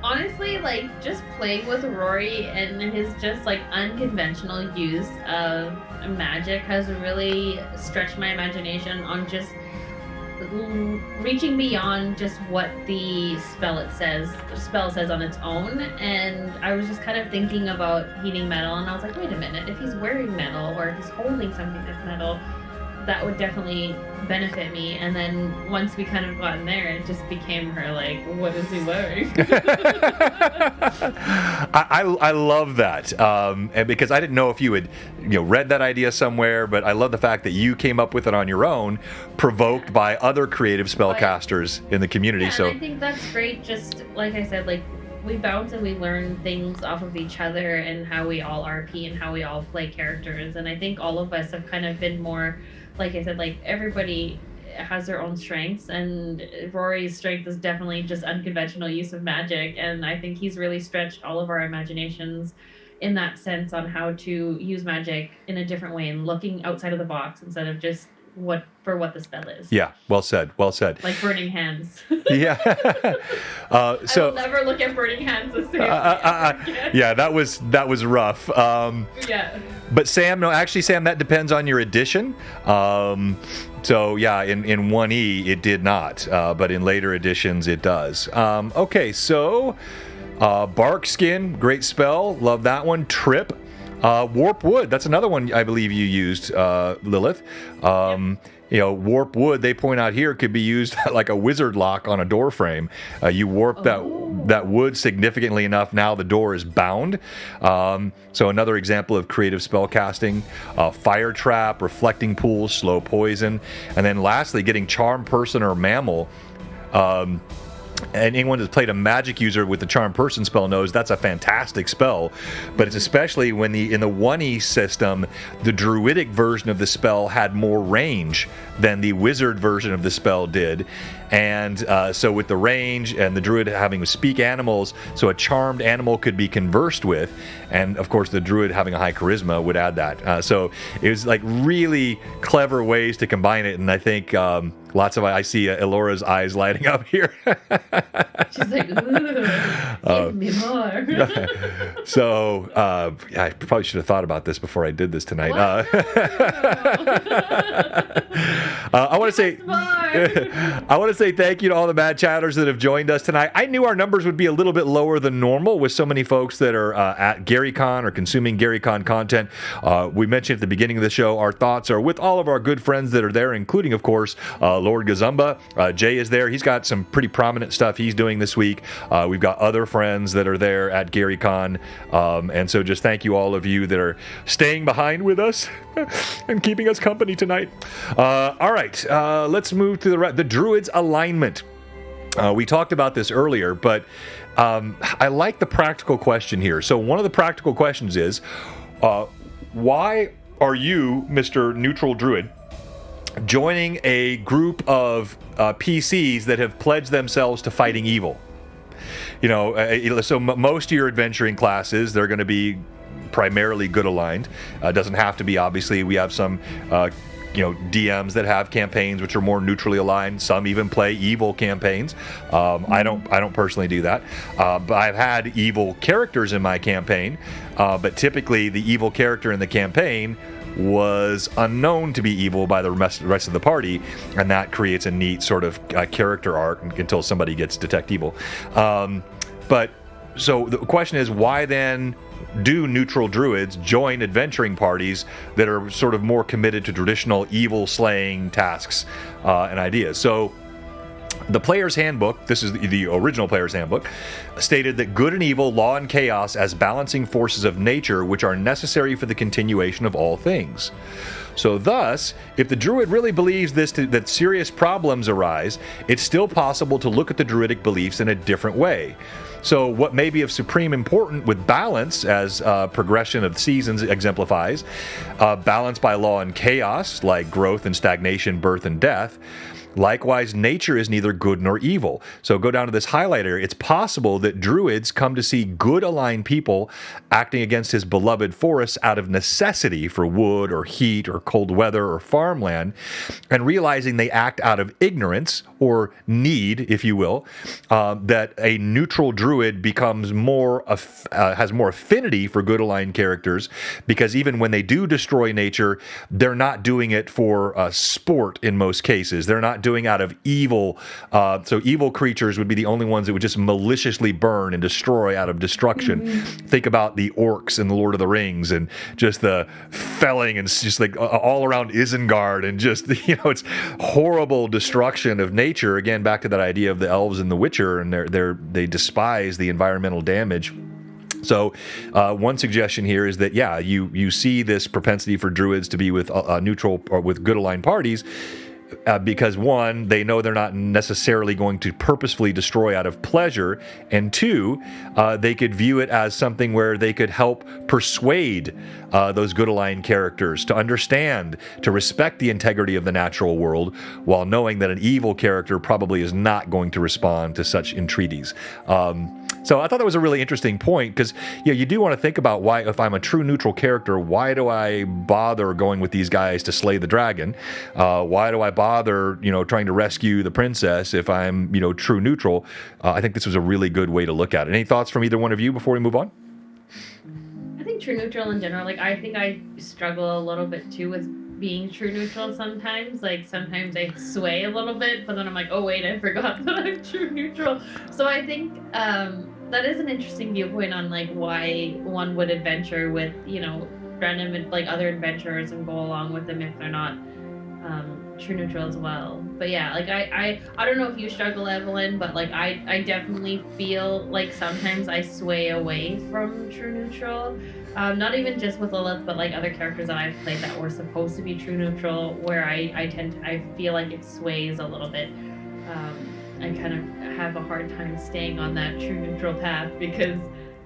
Honestly, just playing with Rory and his just unconventional use of magic has really stretched my imagination on just reaching beyond just what the spell says on its own. And I was just kind of thinking about heating metal, and I was like, wait a minute, if he's wearing metal or if he's holding something that's metal, that would definitely benefit me. And then once we kind of got in there, it just became her what is he wearing? I love that, and because I didn't know if you had read that idea somewhere, but I love the fact that you came up with it on your own, provoked by other creative spellcasters in the community. So I think that's great. Just like I said, we bounce and we learn things off of each other and how we all RP and how we all play characters. And I think all of us have kind of been more, like I said, everybody has their own strengths, and Rory's strength is definitely just unconventional use of magic, and I think he's really stretched all of our imaginations in that sense on how to use magic in a different way and looking outside of the box instead of just what the spell is. Yeah, well said. Like burning hands. Yeah. I will never look at burning hands the same way. Yeah, that was rough. Yeah. But Sam, that depends on your edition. So yeah, in 1E it did not, but in later editions it does. Okay, so Bark Skin, great spell, love that one. Trip. Warp Wood, that's another one I believe you used, Lilith. warp wood, they point out here, could be used like a wizard lock on a door frame. You warp that wood significantly enough, now the door is bound. So another example of creative spell casting. Fire trap, reflecting pool, slow poison. And then lastly, getting charm person or mammal. And anyone that's played a magic user with the Charm Person spell knows that's a fantastic spell, but it's especially when in the 1E system, the Druidic version of the spell had more range than the Wizard version of the spell did. And so with the range and the Druid having to speak animals, so a charmed animal could be conversed with, and of course the Druid having a high charisma would add that. So it was like really clever ways to combine it, and I think I see Elora's eyes lighting up here. She's like, give me more. So I probably should have thought about this before I did this tonight. I want to say thank you to all the Mad Chatters that have joined us tonight. I knew our numbers would be a little bit lower than normal with so many folks that are at GaryCon or consuming GaryCon content. We mentioned at the beginning of the show, our thoughts are with all of our good friends that are there, including, of course, Lord Gazumba. Jay is there. He's got some pretty prominent stuff he's doing this week. We've got other friends that are there at GaryCon. And so just thank you all of you that are staying behind with us and keeping us company tonight. All right, let's move to the Druids alignment. We talked about this earlier, but I like the practical question here. So one of the practical questions is, why are you, Mr. Neutral Druid, joining a group of PCs that have pledged themselves to fighting evil? So most of your adventuring classes, they're going to be primarily good aligned. Doesn't have to be, obviously. We have some DMs that have campaigns which are more neutrally aligned. Some even play evil campaigns. I don't personally do that, but I've had evil characters in my campaign, but typically the evil character in the campaign was unknown to be evil by the rest of the party, and that creates a neat sort of character arc until somebody gets detect evil. But so the question is, why then do neutral druids join adventuring parties that are sort of more committed to traditional evil slaying tasks and ideas? So the Player's Handbook, this is the original Player's Handbook, stated that good and evil, law and chaos as balancing forces of nature which are necessary for the continuation of all things. So thus, if the Druid really believes that serious problems arise, it's still possible to look at the Druidic beliefs in a different way. So what may be of supreme importance with balance, as progression of seasons exemplifies, balance by law and chaos, like growth and stagnation, birth and death. Likewise, nature is neither good nor evil. So go down to this highlighter. It's possible that Druids come to see good aligned people acting against his beloved forests out of necessity for wood or heat or cold weather or farmland, and realizing they act out of ignorance or need, if you will, that a neutral Druid becomes has more affinity for good aligned characters, because even when they do destroy nature, they're not doing it for sport in most cases. They're not doing out of evil. So evil creatures would be the only ones that would just maliciously burn and destroy out of destruction. Mm-hmm. Think about the orcs in the Lord of the Rings and just the felling and just like all around Isengard and just, it's horrible destruction of nature. Again, back to that idea of the elves in The Witcher, and they despise the environmental damage. So one suggestion here is that, you see this propensity for druids to be with neutral or with good aligned parties, because one, they know they're not necessarily going to purposefully destroy out of pleasure, and two, they could view it as something where they could help persuade those good aligned characters to understand, to respect the integrity of the natural world, while knowing that an evil character probably is not going to respond to such entreaties. So I thought that was a really interesting point, because you do want to think about why, if I'm a true neutral character, why do I bother going with these guys to slay the dragon? Why do I bother, trying to rescue the princess if I'm, true neutral? I think this was a really good way to look at it. Any thoughts from either one of you before we move on? I think true neutral in general, I think I struggle a little bit too with being true neutral sometimes. Sometimes I sway a little bit, but then I'm like, oh wait, I forgot that I'm true neutral. So I think that is an interesting viewpoint on why one would adventure with random other adventurers and go along with them if they're not true neutral as well. But yeah, like I don't know if you struggle, Evelyn, but like I definitely feel like sometimes I sway away from true neutral. Not even just with Lilith, but like other characters that I've played that were supposed to be true neutral, where I feel like it sways a little bit. I kind of have a hard time staying on that true neutral path because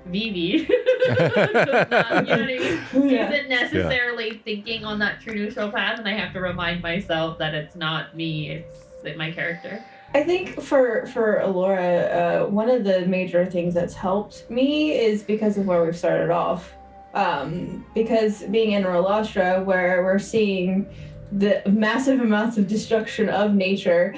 Vivi does not, you know what I mean? Yeah. Isn't necessarily thinking on that true neutral path, and I have to remind myself that it's not me, it's my character. I think for Alora, one of the major things that's helped me is because of where we've started off. Because being in Loremaster, where we're seeing the massive amounts of destruction of nature,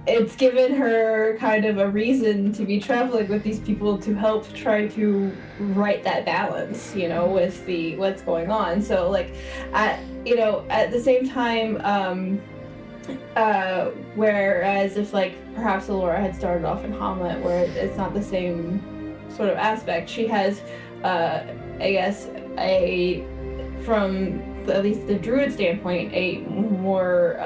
it's given her kind of a reason to be traveling with these people to help try to right that balance, you know, with what's going on. So like, at the same time, whereas if like perhaps Alora had started off in Hamlet, where it's not the same sort of aspect, she has, I guess, from at least the Druid standpoint, a more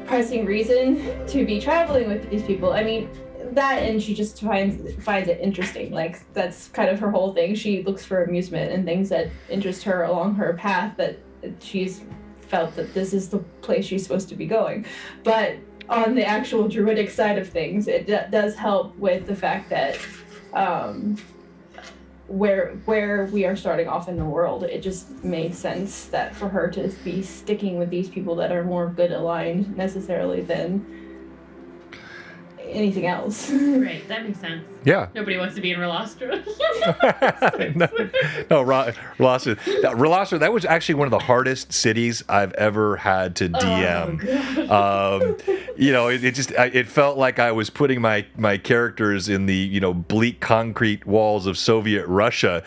pressing reason to be traveling with these people. I mean, that, and she just finds it interesting. Like, that's kind of her whole thing. She looks for amusement and things that interest her along her path, that she's felt that this is the place she's supposed to be going. But on the actual Druidic side of things, it does help with the fact that where we are starting off in the world, it just made sense that for her to be sticking with these people that are more good aligned necessarily than anything else. Right, that makes sense. Yeah. Nobody wants to be in Rolostra. No, Rolostra, that was actually one of the hardest cities I've ever had to DM. It felt like I was putting my characters in the, bleak concrete walls of Soviet Russia.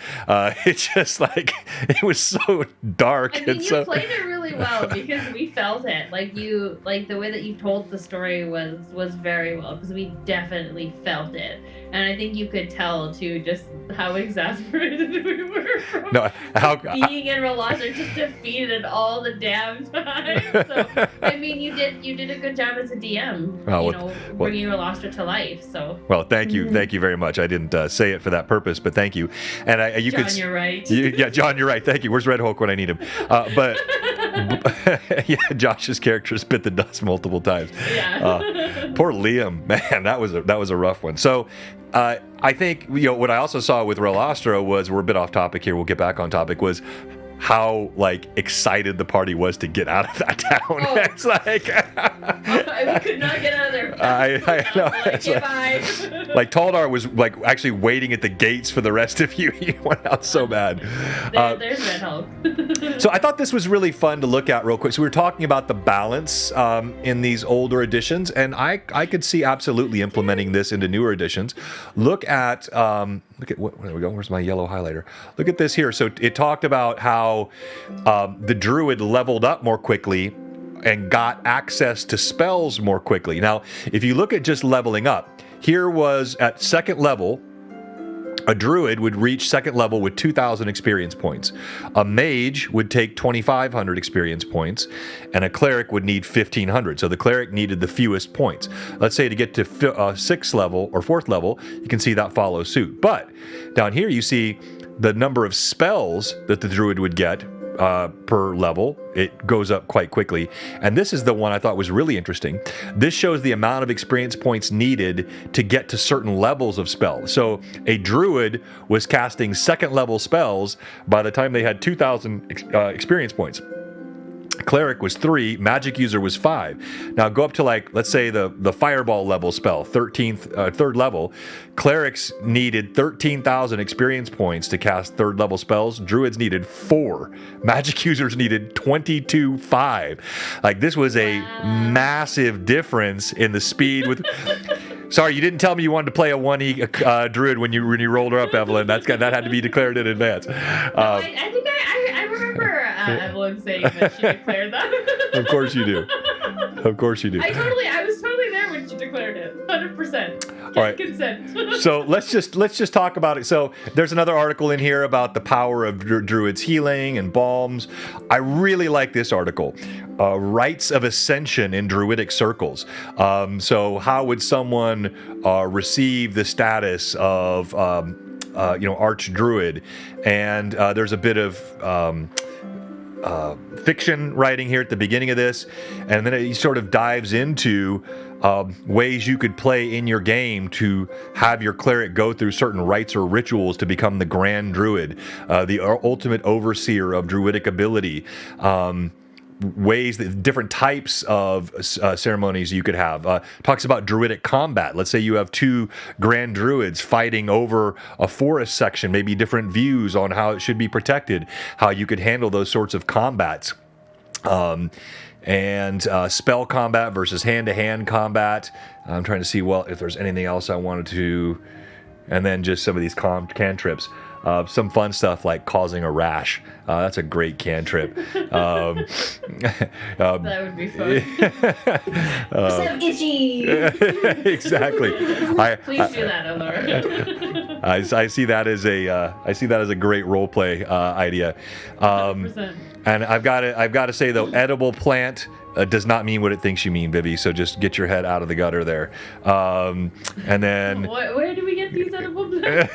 It's just like, it was so dark. I mean, you played it really well because we felt it. Like the way that you told the story was very well, because we definitely felt it. And I think you could tell too just how exasperated we were from being in Rolostra, just defeated all the damn time. So I mean, you did a good job as a DM, bringing Rolostra to life. So well, thank you very much. I didn't say it for that purpose, but thank you. And you're right. John, you're right. Thank you. Where's Red Hulk when I need him? But yeah, Josh's characters bit the dust multiple times. Yeah. Poor Liam, man, that was a rough one. So. I think what I also saw with Rolostra was, we're a bit off topic here, we'll get back on topic, was how excited the party was to get out of that town. Oh. It's like we could not get out of there. I know. It's Bye. Like Taldar was actually waiting at the gates for the rest of you. He went out so bad. There's Red Hulk. So I thought this was really fun to look at real quick. So we were talking about the balance in these older editions, and I could see absolutely implementing this into newer editions. Look at there we go. Where's my yellow highlighter? Look at this here. So it talked about how the Druid leveled up more quickly and got access to spells more quickly. Now, if you look at just leveling up, here was at second level, a Druid would reach second level with 2,000 experience points. A Mage would take 2,500 experience points, and a Cleric would need 1,500. So the Cleric needed the fewest points. Let's say to get to sixth level or fourth level, you can see that follows suit. But down here you see the number of spells that the Druid would get per level. It goes up quite quickly. And this is the one I thought was really interesting. This shows the amount of experience points needed to get to certain levels of spells. So a Druid was casting second level spells by the time they had 2,000 experience points. Cleric was 3, Magic User was 5. Now go up to let's say the Fireball level spell, 13th, third level. Clerics needed 13,000 experience points to cast third level spells. Druids needed 4. Magic Users needed 22,500. This was a massive difference in the speed with. Sorry, you didn't tell me you wanted to play a 1E Druid when you rolled her up, Evelyn. That had to be declared in advance. I think I remember Evelyn saying that she declared that. Of course you do. Of course you do. I was totally there when character declarative. 100%. All right. Consent. So let's just talk about it. So there's another article in here about the power of Druids healing and balms. I really like this article. Rites of Ascension in Druidic circles. So how would someone receive the status of Arch Druid? And there's a bit of fiction writing here at the beginning of this, and then he sort of dives into ways you could play in your game to have your cleric go through certain rites or rituals to become the Grand Druid, the ultimate overseer of druidic ability. Ways that different types of ceremonies you could have. Talks about Druidic Combat. Let's say you have two Grand Druids fighting over a forest section, maybe different views on how it should be protected, how you could handle those sorts of combats. And spell combat versus hand-to-hand combat. I'm trying to see, if there's anything else I wanted to... And then just some of these cantrips. Some fun stuff like causing a rash. That's a great cantrip. That would be fun. I'm itchy. Exactly. Please do that, Allura. I see that as a great role play idea. 100%. And I've got to say though, edible plant does not mean what it thinks you mean, Vivi. So just get your head out of the gutter there. And then where do we get these edible plants?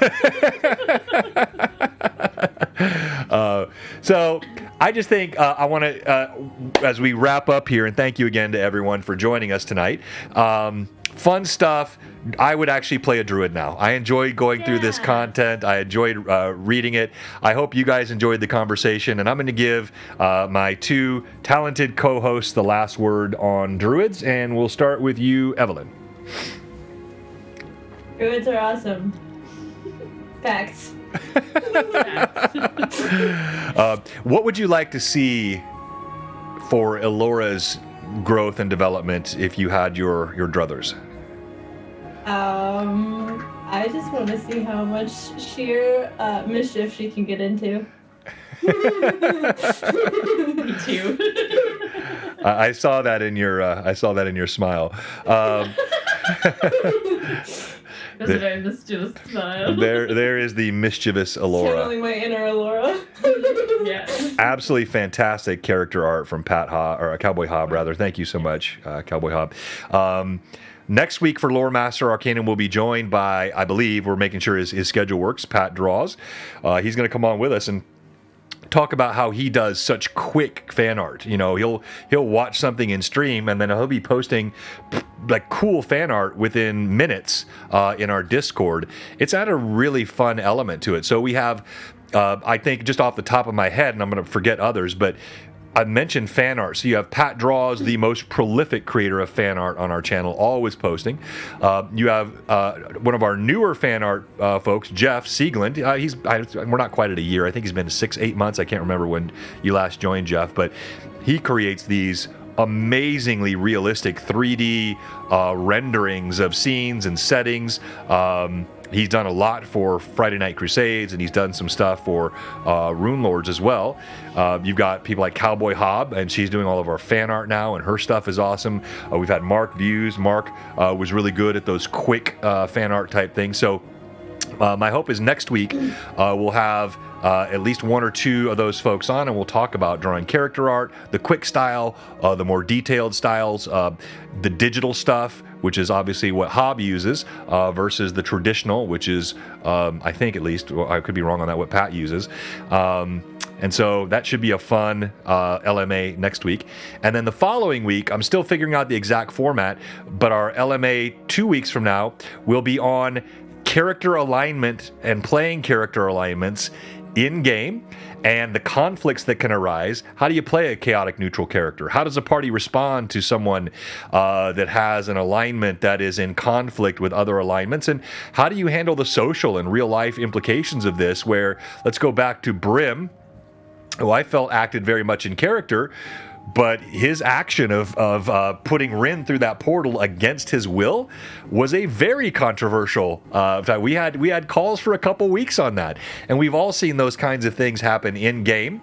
So I just think I want to, as we wrap up here, and thank you again to everyone for joining us tonight. Fun stuff. I would actually play a druid now. I enjoyed going through this content. I enjoyed reading it. I hope you guys enjoyed the conversation, and I'm going to give my two talented co-hosts the last word on druids, and we'll start with you, Evelyn. Druids are awesome. Facts. What would you like to see for Elora's growth and development if you had your druthers? I just want to see how much sheer mischief she can get into. Me too. I saw that in your smile. That's a very mischievous smile. There is the mischievous Elora. Channeling my inner Elora. Yeah. Absolutely fantastic character art from Cowboy Hob, rather. Thank you so much, Cowboy Hob. Next week for Loremaster, Arcanum will be joined by, I believe, we're making sure his schedule works, Pat Draws. He's going to come on with us and talk about how he does such quick fan art. You know, he'll watch something in stream and then he'll be posting like cool fan art within minutes in our Discord. It's had a really fun element to it. So we have, I think, just off the top of my head, and I'm going to forget others, but I mentioned fan art. So you have Pat Draws, the most prolific creator of fan art on our channel, always posting. You have one of our newer fan art folks, Jeff Siegland. We're not quite at a year. I think he's been 6-8 months. I can't remember when you last joined, Jeff, but he creates these amazingly realistic 3D renderings of scenes and settings. He's done a lot for Friday Night Crusades, and he's done some stuff for Rune Lords as well. You've got people like Cowboy Hob, and she's doing all of our fan art now, and her stuff is awesome. We've had Mark Views. Mark was really good at those quick fan art type things. So my hope is next week we'll have at least one or two of those folks on, and we'll talk about drawing character art, the quick style, the more detailed styles, the digital stuff, which is obviously what Hob uses, versus the traditional, which is, I think at least, well, I could be wrong on that, what Pat uses. And so that should be a fun LMA next week. And then the following week, I'm still figuring out the exact format, but our LMA 2 weeks from now will be on character alignment and playing character alignments in game and the conflicts that can arise. How do you play a chaotic neutral character? How does a party respond to someone that has an alignment that is in conflict with other alignments? And how do you handle the social and real life implications of this, where, let's go back to Brim, who I felt acted very much in character, but his action of putting Rin through that portal against his will was a very controversial time. We had calls for a couple weeks on that, and we've all seen those kinds of things happen in game.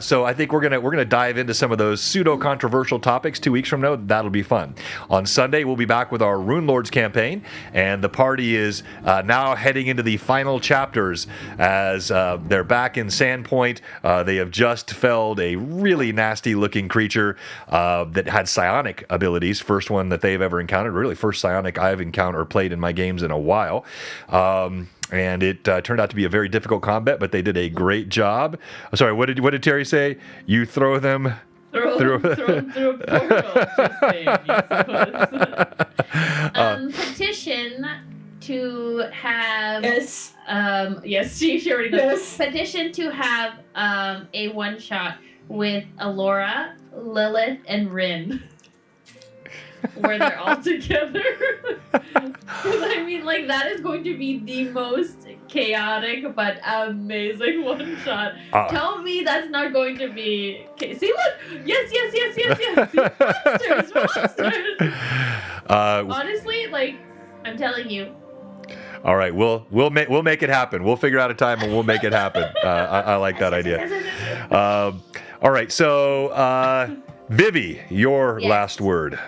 So I think we're gonna dive into some of those pseudo controversial topics 2 weeks from now. That'll be fun. On Sunday we'll be back with our Rune Lords campaign, and the party is now heading into the final chapters as they're back in Sandpoint. They have just felled a really nasty looking creature that had psionic abilities. First one that they've ever encountered. Really, first psionic I've encountered or played in my games in a while. And it turned out to be a very difficult combat, but they did a great job. Sorry, what did Terry say? You throw them through a portal. Just saying, petition to have yes, she already knows. Petition to have a one shot with Alora, Lilith, and Rin, where they're all together. I mean, like, that is going to be the most chaotic but amazing one shot. Tell me that's not going to be. Okay, see, look, yes. See, monsters. Honestly, like, I'm telling you. All right, we'll make it happen. We'll figure out a time and we'll make it happen. I like that idea. All right, so Vivi, your last word.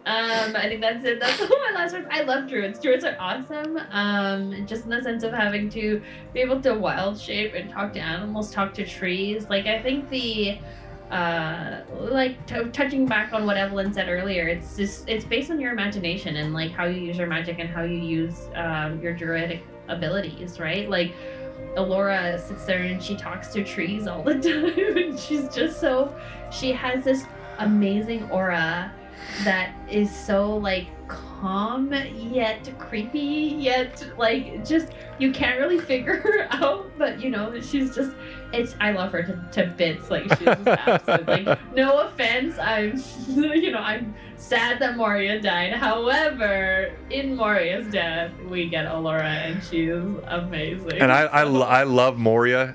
I think that's it. That's all my last words. I love druids. Druids are awesome. Just in the sense of having to be able to wild shape and talk to animals, talk to trees. Like, I think the touching back on what Evelyn said earlier, it's based on your imagination and like how you use your magic and how you use your druidic abilities, right? Like, Alora sits there and she talks to trees all the time, and she has this amazing aura that is so like calm yet creepy yet like just you can't really figure her out, but you know she's just I love her to bits. Like, she's just absolute, like, no offense, I'm sad that Moria died, however in Moria's death we get Alora and she's amazing. And I love Moria.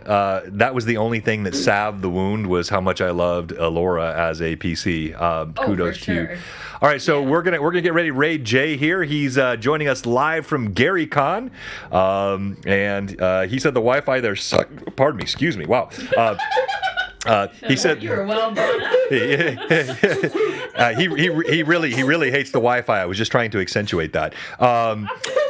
That was the only thing that salved the wound, was how much I loved Alora as a PC. Kudos to you. All right, so we're gonna get ready to raid Jay here. He's joining us live from GaryCon, and he said the Wi-Fi there sucked. Pardon me, excuse me. Wow. He said you were well brought up. he really hates the Wi-Fi. I was just trying to accentuate that.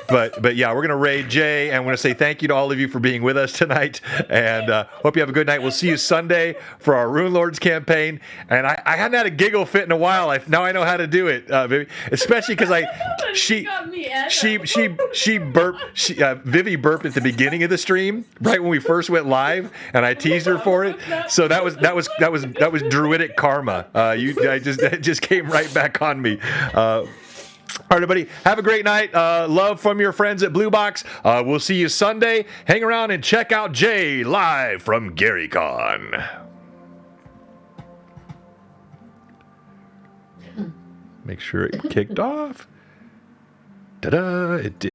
But yeah, we're gonna raid Jay, and we're gonna say thank you to all of you for being with us tonight, and hope you have a good night. We'll see you Sunday for our Rune Lords campaign. And I hadn't had a giggle fit in a while. Now I know how to do it, Vivi. Especially because Vivi burped at the beginning of the stream, right when we first went live, and I teased her for it. So that was Druidic karma. It just came right back on me. All right, everybody, have a great night. Love from your friends at Blue Box. We'll see you Sunday. Hang around and check out Jay live from GaryCon. Make sure it kicked off. Ta-da! It did.